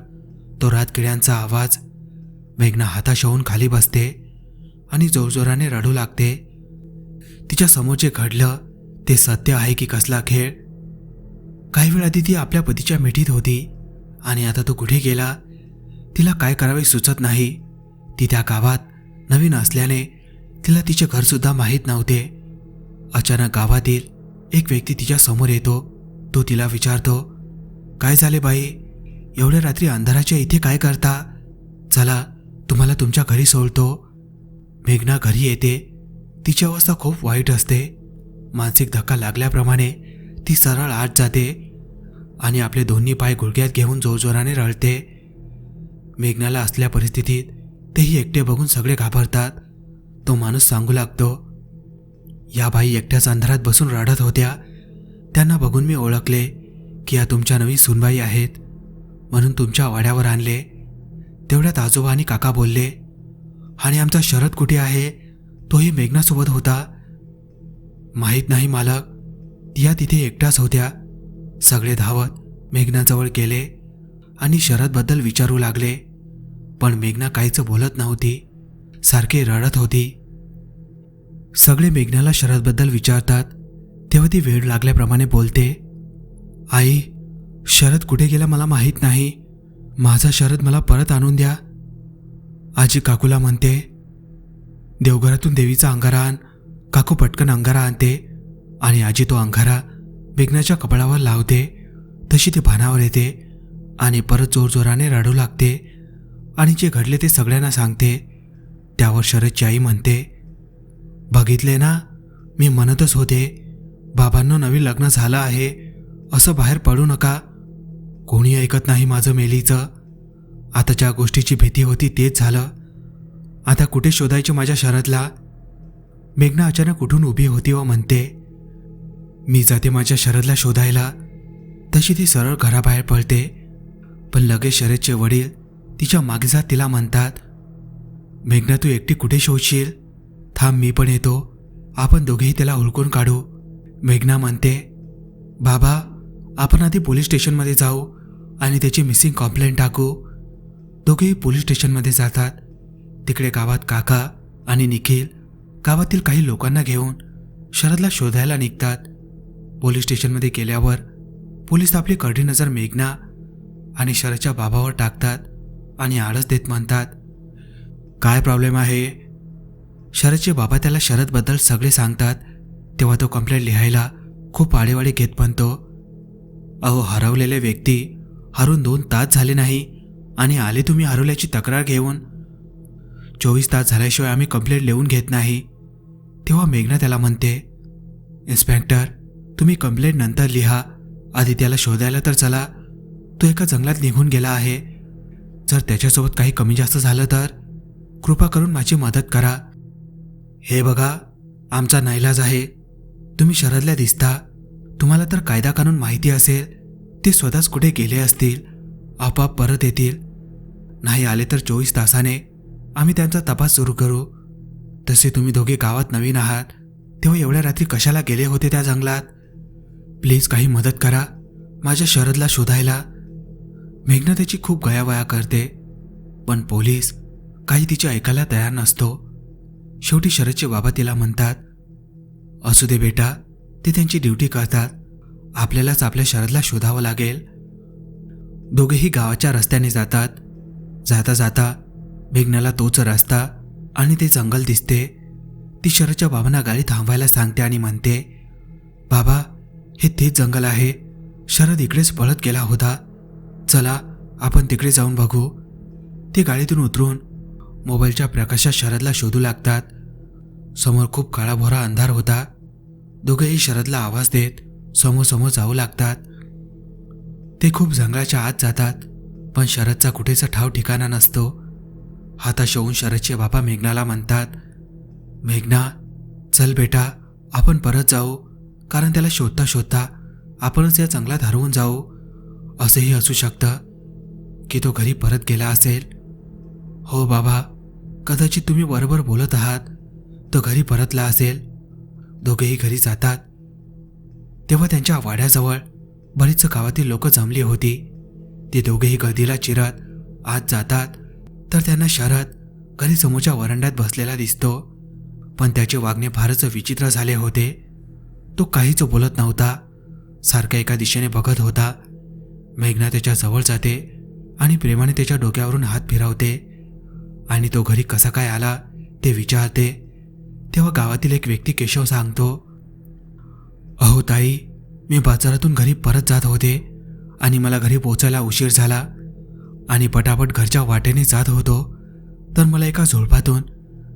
तो रातकिड्यांचा आवाज. मेघना हताश होऊन खाली बसते आणि जोरजोराने रडू लागते. तिच्या समोर जे घडलं ते सत्य आहे की कसला खेळ? काही वेळ आधी ती आपल्या पतीच्या मिठीत होती आणि आता तो कुठे गेला? तिला काय करावे सुचत नाही. ती त्या गावात नवीन असल्याने तिला तिचे घरसुद्धा माहीत नव्हते. अचानक गावातील एक व्यक्ती तिच्या समोर येतो. तो तिला विचारतो, काय झाले बाई, एवढ्या रात्री अंधाराच्या इथे काय करता? चला, तुम्हाला तुमच्या घरी सोडतो. मेघना घरी येते. तिची अवस्था खूप वाईट असते. मानसिक धक्का लागल्याप्रमाणे ती सरळ आत जाते आणि आपले दोन्ही पाय गुडघ्यात घेऊन जोरजोराने रडते. मेघनाला असल्या परिस्थितीत तेही एकटे बघून सगळे घाबरतात. तो माणूस सांगू लागतो, या बाई एकट्याच अंधारात बसून रडत होत्या. त्यांना बघून मी ओळखले की या तुमच्या नवीन सूनबाई आहेत, म्हणून तुमच्या वाड्यावर आणले. तेवढ्यात आजोबा आणि काका बोलले, आणि आमचा शरद कुठे आहे? तोही मेघनासोबत होता. माहीत नाही मालक, या तिथे एकट्याच होत्या. सगळे धावत मेघनाजवळ गेले आणि शरदबद्दल विचारू लागले. पण मेघना काहीच बोलत नव्हती, सारखे रडत होती. सगळे मेघनाला शरदबद्दल विचारतात तेव्हा ती वेळ लागल्याप्रमाणे बोलते, आई, शरद कुठे गेला मला माहीत नाही. माझा शरद मला परत आणून द्या. आजी काकूला म्हणते, देवघरातून देवीचा अंगारा आण. काकू पटकन अंगारा आणते आणि आजी तो अंगारा मेघनाच्या कपाळावर लावते. तशी ती भानावर येते आणि परत जोरजोराने रडू लागते आणि जे घडले ते सगळ्यांना सांगते. त्यावर शरदची आई म्हणते, बघितले ना, मी म्हणतच होते बाबांना नवीन लग्न झालं आहे, असं बाहेर पडू नका. कोणी ऐकत नाही माझं मेलीचं. आता ज्या गोष्टीची भीती होती तेच झालं. आता कुठे शोधायचं माझ्या शरदला. मेघना अचानक उठून उभी होती व म्हणते, मी जाते माझ्या शरदला शोधायला. तशी ती सरळ घराबाहेर पळते. पण लगेच शरदचे वडील तिच्या मागे जात तिला म्हणतात, मेघना तू एकटी कुठे शोधशील? थांब, मी पण येतो. आपण दोघेही त्याला हुडकून काढू. मेघना म्हणते, बाबा आपण आधी पोलीस स्टेशनमध्ये जाऊ आणि त्याची मिसिंग कंप्लेंट टाकू. दोघेही पोलीस स्टेशनमध्ये जातात. तिकडे गावात काका आणि निखिल गावातील काही लोकांना घेऊन शरदला शोधायला निघतात. पोलीस स्टेशनमध्ये गेल्यावर पोलीस आपली कडी नजर मेघना आणि शरदच्या बाबावर टाकतात आणि आळस देत म्हणतात, काय प्रॉब्लेम आहे? शरदचे बाबा त्याला शरदबद्दल सगळे सांगतात. तेव्हा तो कंप्लेंट लिहायला खूप आडेवाडे घेत म्हणतो, अहो हरवलेले व्यक्ती हरून 2 तास झाले नाही आणि आले तुम्ही हरवल्याची तक्रार घेऊन. 24 तास झाल्याशिवाय आम्ही कंप्लेंट लिहून घेत नाही. तेव्हा मेघना त्याला म्हणते, इन्स्पेक्टर तुम्ही कंप्लेंट नंतर लिहा, आधी त्याला शोधायला तर चला. तो एका जंगलात निघून गेला आहे. जर त्याच्यासोबत काही कमी जास्त झालं तर कृपा करून माझी मदत करा. हे बघा, आमचा नाईलाज आहे. तुम्ही शरदला दिसता. तुम्हाला तर कायदा कानून माहिती असेल. ते स्वतःच कुठे गेले असतील, आपोआप परत येतील. नाही आले तर 24 तासाने आम्ही त्यांचा तपास सुरू करू. तसे तुम्ही दोघे गावात नवीन आहात, तेव्हा एवढ्या रात्री कशाला गेले होते त्या जंगलात? प्लीज काही मदत करा माझ्या शरदला शोधायला. मेघना त्याची खूप गयावया करते, पण पोलीस काही तिचे ऐकायला तयार नसतो. शेवटी शरदचे बाबा तिला म्हणतात, असू दे बेटा, ते त्यांची ड्युटी करतात. आपल्यालाच आपल्या शरदला शोधावं लागेल. दोघेही गावाच्या रस्त्याने जातात. जाता जाता मेघनाला तोच रस्ता आणि ते जंगल दिसते. ती शरदच्या बाबांना गाडी थांबवायला सांगते आणि म्हणते, बाबा हे तेच जंगल आहे. शरद इकडेच पळत गेला होता. चला आपण तिकडे जाऊन बघू. ते गाडीतून उतरून मोबाईलच्या प्रकाशात शरदला शोधू लागतात. समोर खूप काळाभोरा अंधार होता. दोघेही शरदला आवाज देत समोर समोर जाऊ लागतात. ते खूप जंगलाच्या आत जातात, पण शरदचा कुठेचा ठाव ठिकाणा नसतो. हाताश होऊन शरदचे बाबा मेघनाला म्हणतात, मेघना चल बेटा, आपण परत जाऊ, कारण त्याला शोधता शोधता आपणच या जंगलात हरवून जाऊ. असेही असू शकतं की तो घरी परत गेला असेल. हो बाबा, कदाचित तुम्ही बरोबर बोलत आहात. तो घरी परतला असेल. दोघेही घरी जातात. तेव्हा त्यांच्या वाड्याजवळ बरीच गावातील लोक जमली होती. ते दोघेही गर्दीला चिरत आत जातात तर त्यांना शरद घरी समोरच्या वरांड्यात बसलेला दिसतो. पण त्याचे वागणे फारच विचित्र झाले होते. तो काहीच बोलत नव्हता, सारखा एका दिशेने बघत होता. मेघना त्याच्या जवळ जाते आणि प्रेमाने त्याच्या डोक्यावरून हात फिरवते आणि तो घरी कसा काय आला ते विचारते. तेव्हा गावातील एक व्यक्ती केशव सांगतो, अहो ताई, मी बाजारातून घरी परत जात होते आणि मला घरी पोहोचायला उशीर झाला आणि पटापट घरच्या वाटेने जात होतो तर मला एका झुडपातून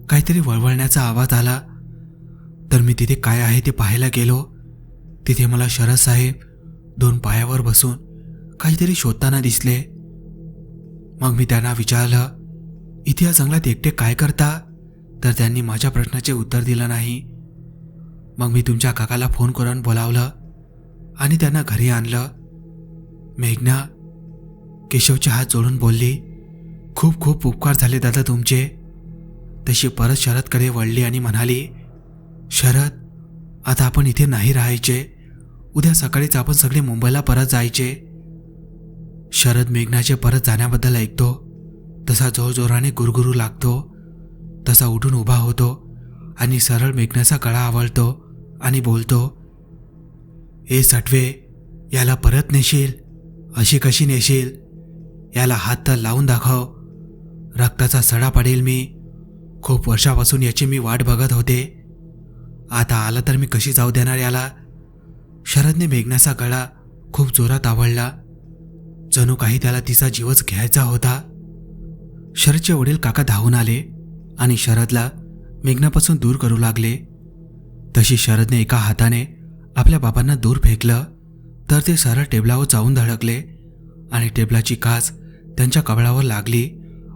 काहीतरी वळवळण्याचा आवाज आला. तर मी तिथे काय आहे ते पाहायला गेलो. तिथे मला शरद साहेब 2 पायावर बसून काहीतरी शोधताना दिसले. मग मी त्यांना विचारलं, इथे या जंगलात एकटे काय करता? तर त्यांनी माझ्या प्रश्नाचे उत्तर दिलं नाही. मग मी तुमच्या काकाला फोन करून बोलावलं आणि त्यांना घरी आणलं. मेघना केशवचे हात जोडून बोलली, खूप खूप उपकार झाले दादा तुमचे. तशी परत शरदकडे वळली आणि म्हणाली, शरद आता आपण इथे नाही राहायचे. उद्या सकाळीच आपण सगळे मुंबईला परत जायचे. शरद मेघनाचे परत जाण्याबद्दल ऐकतो तसा जोरजोराने गुरगुरू लागतो. तसा उठून उभा होतो आणि सरळ मेघनाचा गळा आवळतो आणि बोलतो, ए सटवे, याला परत नेशील? अशी कशी नेशील? याला हात तर लावून दाखव. रक्ताचा सडा पडेल मी. खूप वर्षापासून याची मी वाट बघत होते. आता आला तर मी कशी जाऊ देणार याला? शरदने मेघनाचा गळा खूप जोरात आवळला. जणू काही त्याला तिचा जीवच घ्यायचा होता. शरदचे वडील काका धावून आले आणि शरदला मेघनापासून दूर करू लागले. तशी शरदने एका हाताने आपल्या बाबांना दूर फेकलं तर ते सरळ टेबलावर जाऊन धडकले आणि टेबलाची काच त्यांच्या कपाळावर लागली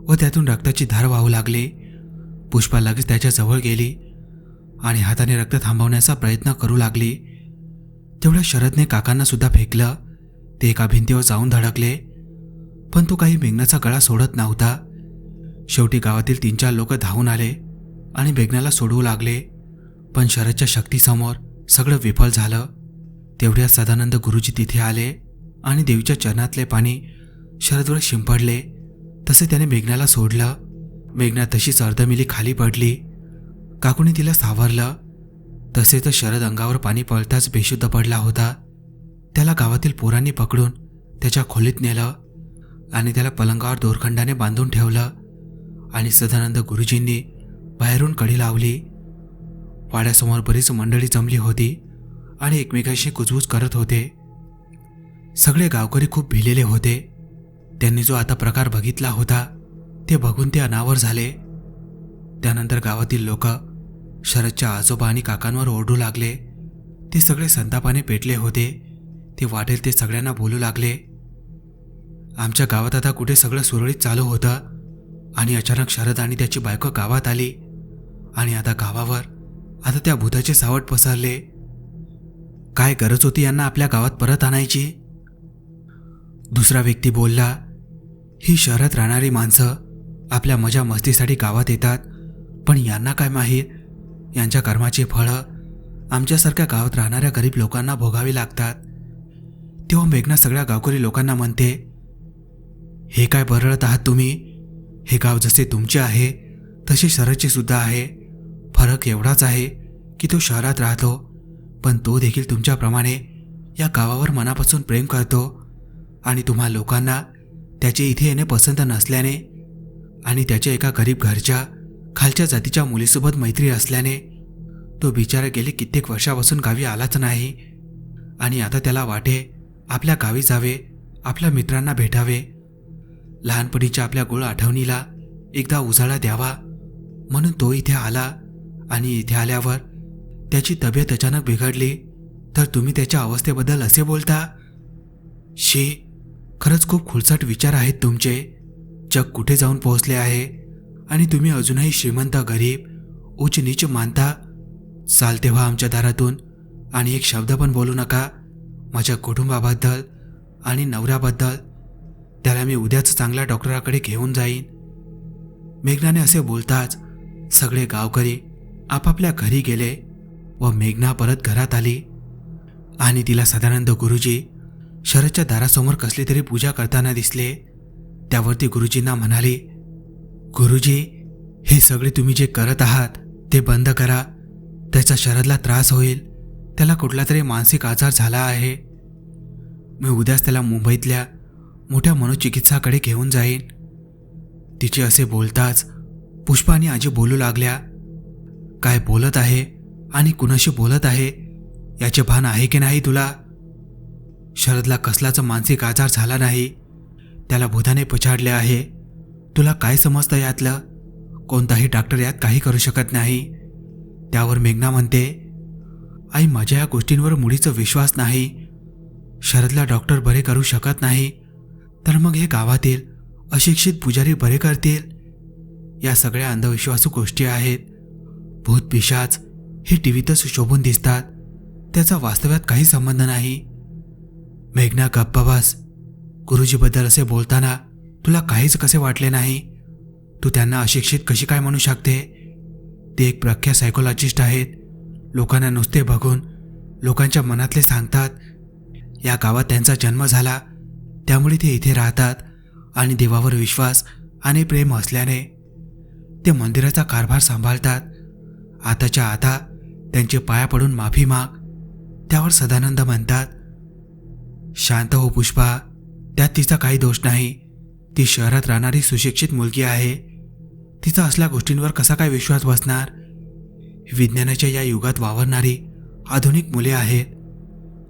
व त्यातून रक्ताची धार वाहू लागली. पुष्पा लगेच त्याच्या जवळ गेली आणि हाताने रक्त थांबवण्याचा प्रयत्न करू लागली. तेवढ्या शरदने काकांना सुद्धा फेकलं. ते एका भिंतीवर जाऊन धडकले, पण तो काही मेघनाचा गळा सोडत नव्हता. शेवटी गावातील 3-4 लोक धावून आले आणि मेघनाला सोडवू लागले, पण शरदच्या शक्तीसमोर सगळं विफल झालं. तेवढ्या सदानंद गुरुजी तिथे आले आणि देवीच्या चरणातले पाणी शरदवर शिंपडले. तसे त्याने मेघनाला सोडलं. मेघना तशीच अर्धमिली खाली पडली. काकूने तिला सावरलं. तसेच शरद अंगावर पाणी पळताच बेशुद्ध पडला होता. त्याला गावातील पोरांनी पकडून त्याच्या खोलीत नेलं आणि त्याला पलंगावर दोरखंडाने बांधून ठेवलं आणि सदानंद गुरुजींनी बाहेरून कडी लावली. वाड्यासमोर बरीच मंडळी जमली होती आणि एकमेकांशी कुजबूज करत होते. सगळे गावकरी खूप भिलेले होते. त्यांनी जो आता प्रकार बघितला होता ते बघून ते अनावर झाले. त्यानंतर गावातील लोक शरदच्या आजोबा आणि काकांवर ओरडू लागले. ते सगळे संतापाने पेटले होते. ते वाटेल ते सगळ्यांना बोलू लागले. आमच्या गावात आता कुठे सगळं सुरळीत चालू होतं आणि अचानक शरद आणि त्याची बायको गावात आली आणि आता गावावर आता त्या भूताचे सावट पसरले. काय गरज होती यांना आपल्या गावात परत आणायची? दुसरा व्यक्ती बोलला, ही शहरात राहणारी माणसं आपल्या मजा मस्तीसाठी गावात येतात, पण यांना काय माहीत यांच्या कर्माची फळं आमच्यासारख्या गावात राहणाऱ्या गरीब लोकांना भोगावी लागतात. तेव्हा मेघना सगळ्या गावकरी लोकांना म्हणते, हे काय बरळत आहात तुम्ही? हे गाव जसे तुमचे आहे तसे शरदचे सुद्धा आहे. फरक एवढाच आहे की तो शहरात राहतो, पण तो देखील तुमच्याप्रमाणे या गावावर मनापासून प्रेम करतो आणि तुम्हा लोकांना त्याचे इथे येणे पसंत नसल्याने आणि त्याच्या एका गरीब घरच्या खालच्या जातीच्या मुलीसोबत मैत्री असल्याने तो बिचारा गेले कित्येक वर्षापासून गावी आलाच नाही आणि आता त्याला वाटे आपल्या गावी जावे, आपल्या मित्रांना भेटावे, लहानपणीच्या आपल्या गोड आठवणीला एकदा उजाळा द्यावा म्हणून तो इथे आला. आणि इथे आल्यावर त्याची तब्येत अचानक बिघडली तर तुम्ही त्याच्या अवस्थेबद्दल असे बोलता? शी, खरंच खूप खुलसाट विचार आहेत तुमचे. जग कुठे जाऊन पोहोचले आहे आणि तुम्ही अजूनही श्रीमंत गरीब उच्च नीच मानता. चालते व्हा आमच्या दारातून आणि एक शब्द पण बोलू नका माझ्या कुटुंबाबद्दल आणि नवऱ्याबद्दल. त्याला मी उद्याच चांगल्या डॉक्टराकडे घेऊन जाईन. मेघनाने असे बोलताच सगळे गावकरी आपापल्या घरी गेले व मेघना परत घरात आली आणि तिला सदानंद गुरुजी शरदच्या दारासमोर कसली तरी पूजा करताना दिसले. त्यावरती गुरुजींना म्हणाली, गुरुजी, हे सगळे तुम्ही जे करत आहात ते बंद करा. त्याचा शरदला त्रास होईल. त्याला कुठला तरी मानसिक आजार झाला आहे. मी उद्याच त्याला मुंबईतल्या मोठ्या मनोचिकित्साकडे घेऊन जाईन. तिचे असे बोलताच पुष्पा आणि आजी बोलू लागल्या, काय बोलत आहे आणि कुणाशी बोलत आहे याचे भान आहे की नाही तुला? शरदला कसलाच मानसिक आजार झाला नाही. त्याला भूताने पछाडले आहे. तुला काय समजतं यातलं? कोणताही डॉक्टर यात काही करू शकत नाही. त्यावर मेघना म्हणते, आई, माझ्या या गोष्टींवर मुळीच विश्वास नाही. शरदला डॉक्टर बरे करू शकत नाही तर मग हे गावातील अशिक्षित पुजारी बरे करतील? या सगळ्या अंधविश्वासू गोष्टी आहेत. भूत पिशाच हे टीव्हीतच शोभून दिसतात, त्याचा वास्तव्यात काही संबंध नाही. मेघना, गप्प बस. गुरुजीबद्दल असे बोलताना तुला काहीच कसे वाटले नाही? तू त्यांना अशिक्षित कशी काय म्हणू शकते? ते एक प्रख्यात सायकोलॉजिस्ट आहेत. लोकांना नुसते बघून लोकांच्या मनातले सांगतात. या गावात त्यांचा जन्म झाला त्यामुळे ते इथे राहतात आणि देवावर विश्वास आणि प्रेम असल्याने ते मंदिराचा कारभार सांभाळतात. आताच्या आता त्यांचे पाया पडून माफी माग. त्यावर सदानंद म्हणतात, शांत हो पुष्पा, त्यात तिचा काही दोष नाही. ती शहरात राहणारी सुशिक्षित मुलगी आहे. तिचा असल्या गोष्टींवर कसा काय विश्वास बसणार? विज्ञानाच्या या युगात वावरणारी आधुनिक मुले आहेत.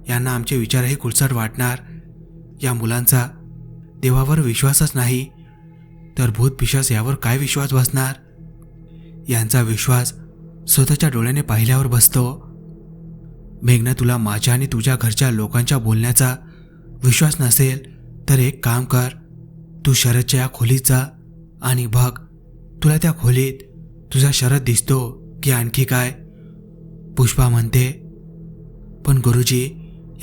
यांना आमचे विचारही कुळसट वाटणार. या मुलांचा देवावर विश्वासच नाही तर भूत पिशाच यावर काय विश्वास बसणार? यांचा विश्वास स्वतःच्या डोळ्याने पाहिल्यावर बसतो. मेघना, तुला माझ्या आणि तुझ्या घरच्या लोकांच्या बोलण्याचा विश्वास नसेल तर एक काम कर, तू शरदच्या या खोलीत जा आणि बघ तुला त्या खोलीत तुझा शरद दिसतो की आणखी काय. पुष्पा म्हणते, पण गुरुजी,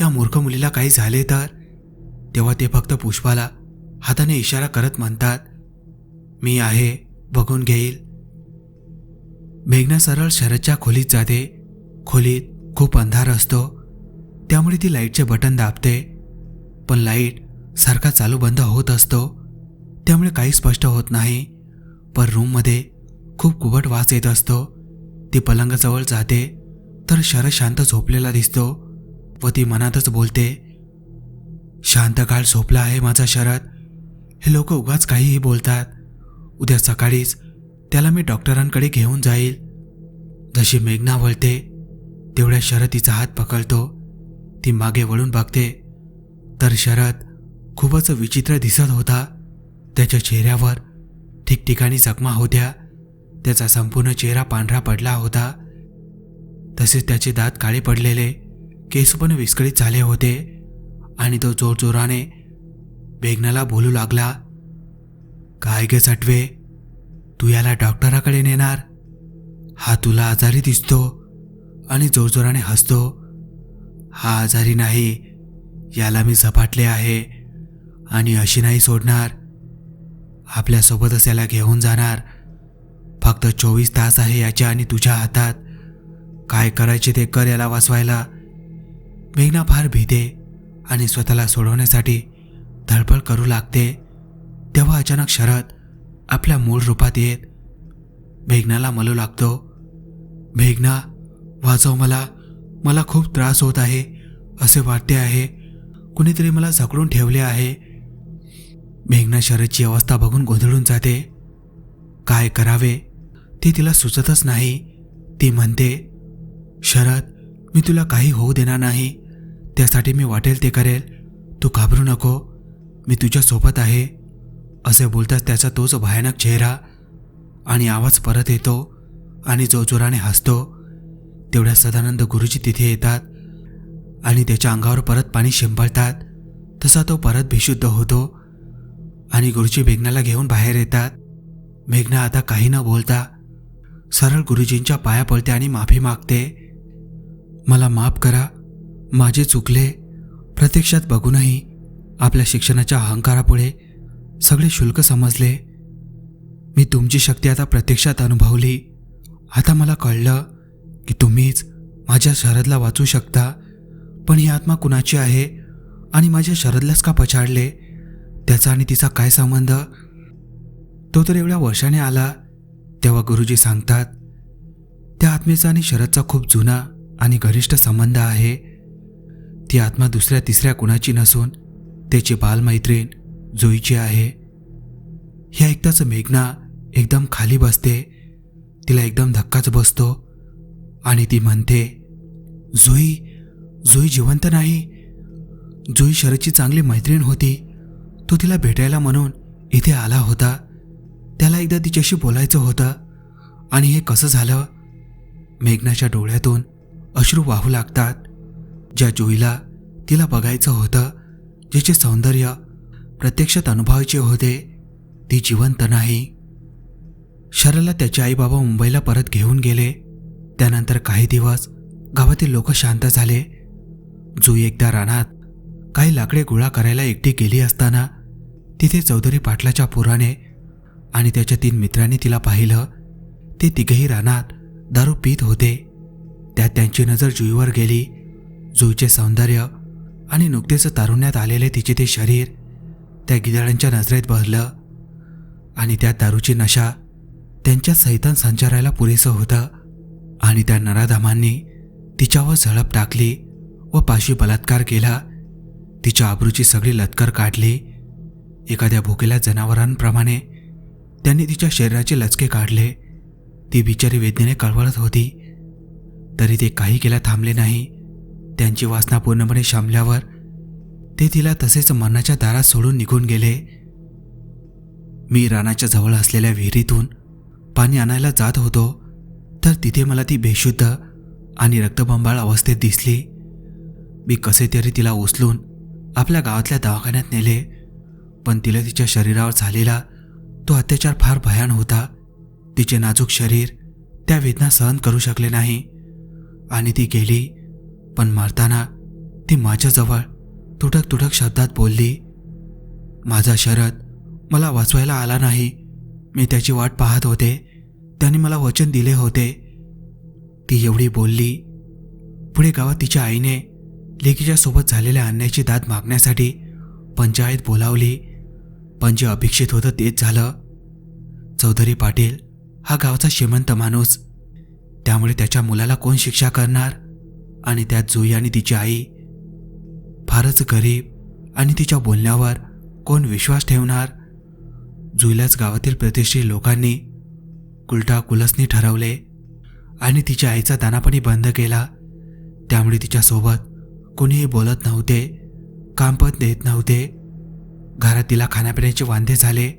या मूर्ख मुलीला काही झाले तर? तेव्हा ते फक्त पुष्पाला हाताने इशारा करत म्हणतात, मी आहे, बघून घेईल. मेघना सरळ शरदच्या खोलीत जाते. खोलीत खूप अंधार असतो त्यामुळे ती लाईटचे बटन दाबते, पण लाईट सारखा चालू बंद होत असतो त्यामुळे काही स्पष्ट होत नाही. पण रूममध्ये खूप कुबट वास येत असतो. ती पलंगाजवळ जाते तर शरद शांत झोपलेला दिसतो व ती मनातच बोलते, शांत काळ झोपला आहे माझा शरद. हे लोक उगाच काहीही बोलतात. उद्या सकाळीच त्याला मी डॉक्टरांकडे घेऊन जाईल. जशी मेघना वळते तेवढ्या शरद तिचा हात पकडतो. ती मागे वळून बघते तर शरद खूपच विचित्र दिसत होता. त्याच्या चेहऱ्यावर ठिकठिकाणी जखमा होत्या. त्याचा संपूर्ण चेहरा पांढरा पडला होता. तसेच त्याचे दात काळे पडलेले, केस पण विस्कळीत झाले होते आणि तो जोरजोराने मेघनाला बोलू लागला, काय गे सटवे, तू याला डॉक्टराकडे नेणार? हा तुला आजारी दिसतो आणि जोरजोराने हसतो. हा आजारी नाही, याला मी झपाटले आहे आणि अशी नाही सोडणार. आपल्यासोबतच याला घेऊन जाणार. फक्त 24 तास आहे याच्या आणि तुझ्या हातात. काय करायचे ते कर याला वाचवायला. मेघना फार भीते आणि स्वतःला सोडवण्यासाठी धडपड करू लागते. तेव्हा अचानक शरद आपल्या मूळ रूपात येत मेघनाला म्हणू लागतो, मेघना, वाचव मला, मला खूप त्रास होत आहे, असे वाटते आहे कुणीतरी मला जखडून ठेवले आहे. मेघना शरदची अवस्था बघून गोंधळून जाते. काय करावे ते तिला सुचतच नाही. ती म्हणते, शरद, मी तुला काही होऊ देणार नाही. त्यासाठी मी वाटेल ते करेल. तू घाबरू नको, मी तुझ्या सोबत आहे. असे बोलताच त्याचा तोच भयानक चेहरा आणि आवाज परत येतो आणि जोरजोराने हसतो. तेवढ्या सदानंद गुरुजी तिथे येतात आणि त्याच्या अंगावर परत पाणी शिंपडतात. तसा तो परत बेशुद्ध होतो आणि गुरुजी मेघनाला घेऊन बाहेर येतात. मेघना आता काही न बोलता सरळ गुरुजींच्या पाया पडते आणि माफी मागते. मला माफ करा, माझे चुकले. प्रत्यक्षात बघूनही आपल्या शिक्षणाच्या अहंकारापुढे सगळे शुल्क समजले. मी तुमची शक्ती आता प्रत्यक्षात अनुभवली. आता मला कळलं की तुम्हीच माझ्या शरदला वाचू शकता. पण ही आत्मा कुणाची आहे आणि माझ्या शरदलाच का पछाडले? त्याचा आणि तिचा काय संबंध? तो तर एवढ्या वर्षाने आला. तेव्हा गुरुजी सांगतात, त्या आत्मेचा आणि शरदचा खूप जुना आणि घनिष्ठ संबंध आहे. ती आत्मा दुसऱ्या तिसऱ्या कुणाची नसून त्याची बालमैत्रीण जुईची आहे. हे ऐकताच मेघना एकदम खाली बसते. तिला एकदम धक्काच बसतो आणि ती म्हणते, जुई, जुई जिवंत नाही. जुई शरदची चांगली मैत्रीण होती. तो तिला भेटायला म्हणून इथे आला होता. त्याला एकदा तिच्याशी बोलायचं होतं. आणि हे कसं झालं? मेघनाच्या डोळ्यातून अश्रू वाहू लागतात. ज्या जुईला तिला बघायचं होतं, जिचे सौंदर्य प्रत्यक्षात अनुभवायचे होते, ती जिवंत नाही. शरदला त्याचे आई बाबा मुंबईला परत घेऊन गेले. त्यानंतर काही दिवस गावातील लोक शांत झाले. जुई एकदा रानात काही लाकडे गोळा करायला एकटी गेली असताना तिथे चौधरी पाटलाच्या पोराने आणि त्याच्या 3 मित्रांनी तिला पाहिलं. ते तिघेही रानात दारू पीत होते. त्यात त्यांची नजर जुईवर गेली. जुईचे सौंदर्य आणि नुकतेच तारुण्यात आलेले तिचे ते शरीर त्या गिधाडांच्या नजरेत बसलं आणि त्या दारूची नशा त्यांच्या सैतान संचारायला पुरेसं होतं. आणि त्या नराधामांनी तिच्यावर झळप टाकली व पाशी बलात्कार केला. तिच्या आबरूची सगळी लतकर काढली. एखाद्या भुकेल्या जनावरांप्रमाणे त्यांनी तिच्या शरीराचे लचके काढले. ती बिचारी वेदनेने कळवळत होती. तरी ते काही केल्या थांबले नाही. त्यांची वासना पूर्णपणे शमल्यावर ते तिला तसेच मरणाच्या दारात सोडून निघून गेले. मी रानाच्या जवळ असलेल्या विहिरीतून पाणी आणायला जात होतो तर तिथे मला ती बेशुद्ध आणि रक्तबंबाळ अवस्थेत दिसली. मी कसे तरी तिला उचलून आपल्या गावातल्या दवाखान्यात नेले, पण तिला तिच्या शरीरावर झालेला तो अत्याचार फार भयान होता. तिचे नाजूक शरीर त्या वेदना सहन करू शकले नाही आणि ती गेली. पण मरताना ती माझ्याजवळ तुटक तुटक शब्दात बोलली, माझा शरद मला वाचवायला आला नाही. मी त्याची वाट पाहत होते. त्याने मला वचन दिले होते. ती एवढी बोलली. पुढे गावात तिच्या आईने लेकीच्या सोबत झालेल्या अन्यायाची दाद मागण्यासाठी पंचायत बोलावली. पण जे अपेक्षित होतं तेच झालं. चौधरी पाटील हा गावचा श्रीमंत माणूस, त्यामुळे त्याच्या मुलाला कोण शिक्षा करणार? आणि त्यात जुई आणि तिची आई फारच गरीब आणि तिच्या बोलण्यावर कोण विश्वास ठेवणार? जुईलाच गावातील प्रतिष्ठित लोकांनी कुलटा कुलसनी ठरवले आणि तिच्या आईचा दानापाणी बंद केला. त्यामुळे तिच्यासोबत कोणीही बोलत नव्हते, काम पण देत नव्हते. घरात तिला खाण्यापिण्याचे वांदे झाले.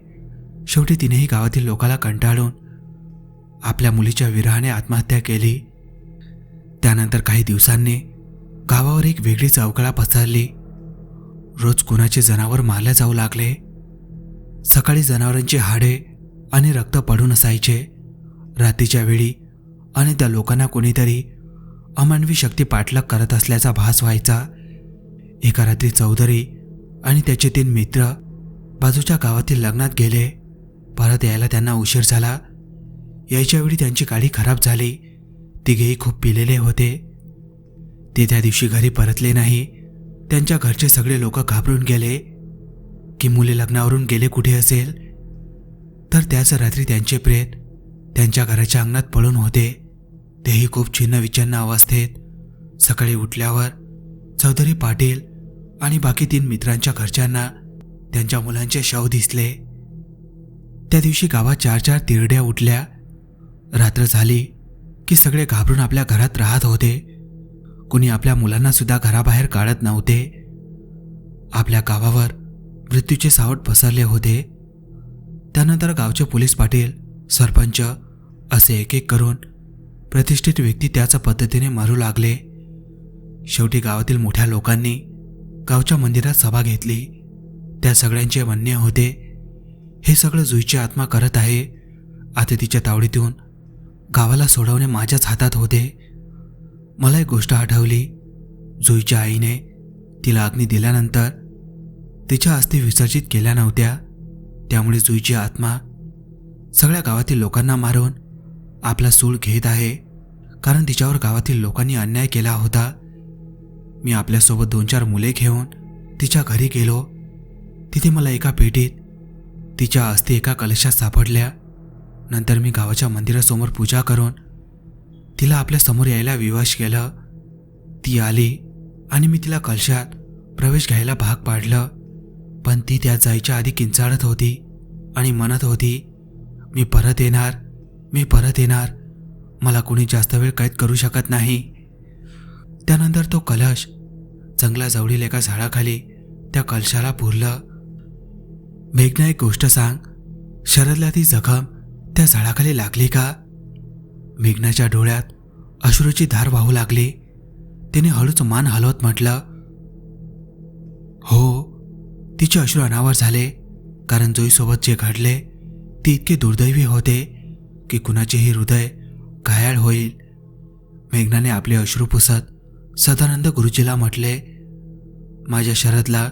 शेवटी तिनेही गावातील लोकांना कंटाळून आपल्या मुलीच्या विरहाने आत्महत्या केली. त्यानंतर काही दिवसांनी गावावर एक वेगळीच अवकळा पसरली. रोज कुणाचे जनावर मारले जाऊ लागले. सकाळी जनावरांची हाडे आणि रक्त पडून असायचे. रात्रीच्या वेळी अनेकदा लोकांना कोणीतरी अमानवी शक्ती पाठलाग करत असल्याचा भास व्हायचा. एका रात्री चौधरी आणि त्याचे 3 मित्र बाजूच्या गावातील लग्नात गेले. परत यायला त्यांना उशीर झाला. यायच्या वेळी त्यांची गाडी खराब झाली. तिघेही खूप पिलेले होते. ते त्या दिवशी घरी परतले नाही. त्यांच्या घरचे सगळे लोक घाबरून गेले की मुले लग्नावरून गेले कुठे असेल. तर त्याच रात्री त्यांचे प्रेत त्यांच्या घराच्या अंगणात पडून होते, तेही खूप छिन्न विच्छिन्न अवस्थेत. सकाळी उठल्यावर चौधरी पाटील आणि बाकी 3 मित्रांच्या घरच्यांना त्यांच्या मुलांचे शव दिसले. त्या दिवशी गावात 4-4 तिरड्या उठल्या. रात्र झाली की सगळे घाबरून आपल्या घरात राहत होते. कुणी आपल्या मुलांना सुद्धा घराबाहेर काढत नव्हते. आपल्या गावावर मृत्यूचे सावट पसरले होते. त्यानंतर गावचे पोलीस पाटील, सरपंच असे एक एक करून प्रतिष्ठित व्यक्ती त्याच पद्धतीने मरू लागले. शेवटी गावातील मोठ्या लोकांनी गावच्या मंदिरात सभा घेतली. त्या सगळ्यांचे म्हणणे होते, हे सगळं जुईची आत्मा करत आहे. आता तिच्या तावडीतून गावाला सोडवणे माझ्याच हातात होते. मला एक गोष्ट आठवली. जुईच्या आईने तिला अग्नी दिल्यानंतर तिच्या अस्थी विसर्जित केल्या नव्हत्या. त्यामुळे जुईची आत्मा सगळ्या गावातील लोकांना मारून आपला सूळ घेत आहे, कारण तिच्यावर गावातील लोकांनी अन्याय केला होता. मी आपल्यासोबत 2-4 मुले घेऊन तिच्या घरी गेलो. तिथे मला एका पेटीत तिच्या अस्थी एका कलशात सापडल्या. नंतर मी गावाच्या मंदिरासमोर पूजा करून तिला आपल्या समोर यायला विवश केलं. ती आली आणि मी तिला कलशात प्रवेश घ्यायला भाग पाडलं. पण ती त्या जायच्या आधी किंचाळत होती आणि म्हणत होती, मी परत येणार, मी परत येणार. मला कोणी जास्त वेळ कैद करू शकत नाही. त्यानंतर तो कलश जंगलाजवळील एका झाडाखाली त्या कलशाला पुरलं. मेघना, एक गोष्ट सांग, शरदला ती जखम त्या झाडाखाली लागली का? मेघनाच्या डोळ्यात अश्रूची धार वाहू लागली. तिने हळूच मान हलवत म्हटलं, हो. तिचे अश्रू अनावर झाले, कारण जुईसोबत जे घडले ते इतके दुर्दैवी होते की कुणाचेही हृदय घायाळ होईल. मेघनाने आपले अश्रू पुसत सदानंद गुरुजीला म्हटले, माझ्या शरदला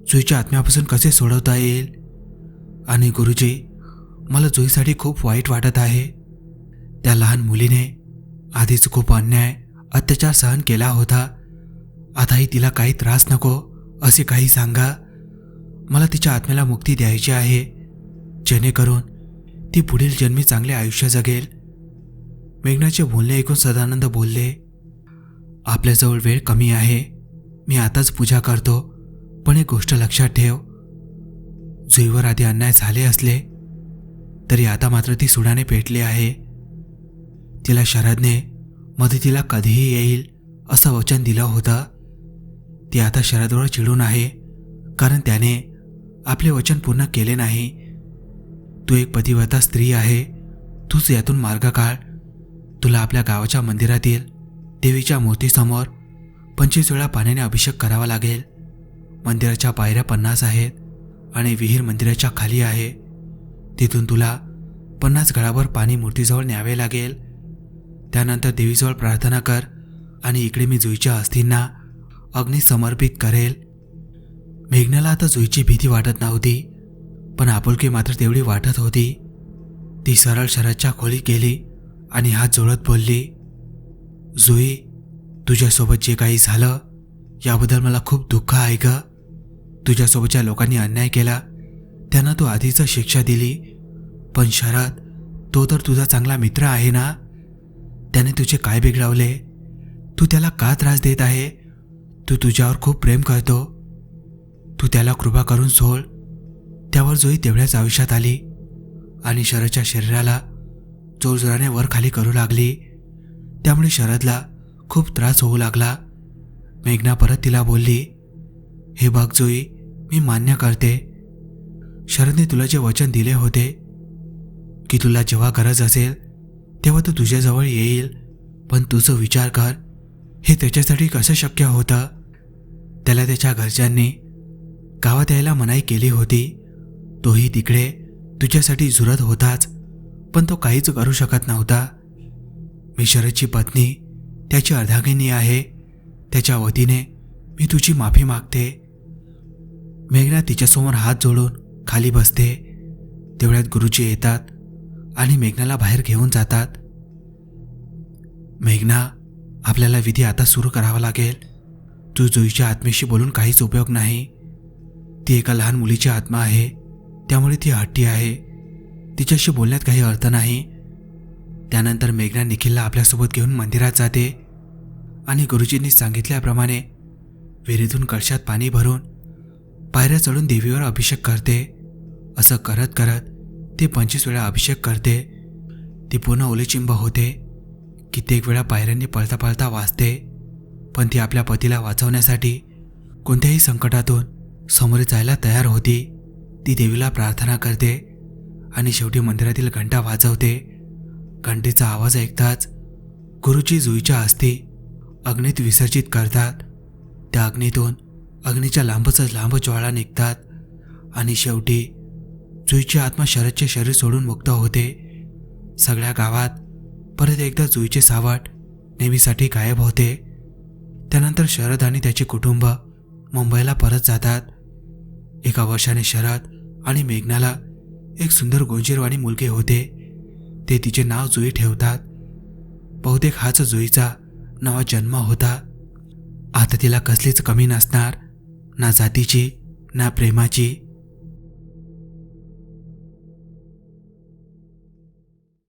जुईच्या आत्म्यापासून कसे सोडवता येईल? आणि गुरुजी, मला जुईसाठी खूप वाईट वाटत आहे. त्या लहान मुलीने आधीच खूप अन्याय अत्याचार सहन केला होता. आताही तिला काही त्रास नको असे काही सांगा. मला तिच्या आत्म्याला मुक्ती द्यायची आहे, जेणेकरून ती पुढील जन्मी चांगले आयुष्य जगेल. मेघनाचे बोलणे ऐकून सदानंद बोलले, आपल्याजवळ वेळ कमी आहे. मी आताच पूजा करतो, पण एक गोष्ट लक्षात ठेव, जुईवर आधी अन्याय झाले असले तरी आता मात्र ती सुडाने पेटली आहे. तिला शरदने मदतीला कधीही येईल असं वचन दिलं होतं, ती आता शरदवर चिडून आहे, कारण त्याने आपले वचन पूर्ण केले नाही. तू एक पतिव्रता स्त्री आहे. तूच यातून मार्ग काढ. तुला आपल्या गावाच्या मंदिरातील देवीच्या मूर्तीसमोर 25 वेळा पाण्याने अभिषेक करावा लागेल. मंदिराच्या पायऱ्या 50 आहेत आणि विहीर मंदिराच्या खाली आहे. तिथून तुला 50 घडाभर पाणी मूर्तीजवळ न्यावे लागेल. त्यानंतर देवीजवळ प्रार्थना कर आणि इकडे मी जुईच्या अस्थींना अग्नी समर्पित करेल. मेघनाला आता जुईची भीती वाटत नव्हती, पण आपुलकी मात्र तेवढी वाटत होती. ती सरळ शरदच्या खोलीत गेली आणि हात जोडत बोलली, जुई, तुझ्यासोबत जे काही झालं याबद्दल मला खूप दुःख आहे ग. तुझ्यासोबतच्या लोकांनी अन्याय केला, त्यांना तू आधीच शिक्षा दिली. पण शरद, तो तर तुझा चांगला मित्र आहे ना. त्याने तुझे काय बिघडवले? तू त्याला का त्रास देत आहे? तू तुझ्यावर खूप प्रेम करतो. तू त्याला कृपा करून सोड. त्यावर जुई तेवढ्याच आयुष्यात आली आणि शरदच्या शरीराला जोरजोराने वर खाली करू लागली. त्यामुळे शरदला खूप त्रास होऊ लागला. मेघना परत तिला बोलली, हे बघ जुई, मी मान्य करते. शरदने तुला जे वचन दिले होते की तुला जेव्हा गरज असेल तेव्हा तो तुझ्याजवळ येईल, पण तुझं विचार कर, हे त्याच्यासाठी कसं शक्य होतं? त्याला त्याच्या घरच्यांनी गावात यायला मनाई केली होती. तोही तिकडे तुझ्यासाठी झुरत होताच, पण तो काहीच करू शकत नव्हता. मी शरदची पत्नी, त्याची अर्धांगिनी आहे. त्याच्या वतीने मी तुझी माफी मागते. मेघना तिच्यासमोर हात जोडून खाली बसते. तेवढ्यात गुरुजी येतात आणि मेघनाला बाहेर घेऊन जातात. मेघना, आपल्याला विधी आता सुरू करावा लागेल. तू जुईच्या आत्मेशी बोलून काहीच उपयोग नाही. ती एका लहान मुलीची आत्मा आहे, त्यामुळे ती हट्टी आहे. तिच्याशी बोलण्यात काही अर्थ नाही. त्यानंतर मेघना निखिलला आपल्यासोबत घेऊन मंदिरात जाते आणि गुरुजींनी सांगितल्याप्रमाणे विहिरीतून कळशात पाणी भरून पायऱ्या चढून देवीवर अभिषेक करते. असं करत करत ती 25 वेळा अभिषेक करते. ती पूर्ण ओलेचिंब होते. कित्येक वेळा पायऱ्यांनी पळता पळता वाचते, पण ती आपल्या पतीला वाचवण्यासाठी कोणत्याही संकटातून समोर जायला तयार होती. ती देवीला प्रार्थना करते आणि शेवटी मंदिरातील घंटा वाजवते. घंटेचा आवाज ऐकताच गुरुजी जुईच्या अस्थी अग्नीत विसर्जित करतात. त्या अग्नीतून अग्नीच्या लांबच लांब ज्वाळा निघतात आणि शेवटी जुईची आत्मा शरदचे शरीर सोडून मुक्त होते. सगळ्या गावात परत एकदा जुईचे सावट नेहमीसाठी गायब होते. त्यानंतर शरद आणि त्याचे कुटुंब मुंबईला परत जातात. एका वर्षाने शरद आणि मेघनाला एक सुंदर गोंजीरवाणी मुलगी होते. ते तिचे नाव जुई ठेवतात. बहुतेक हाच जुईचा नवा जन्म होता. आता तिला कसलीच कमी नसणार, ना जातीची, ना प्रेमाची.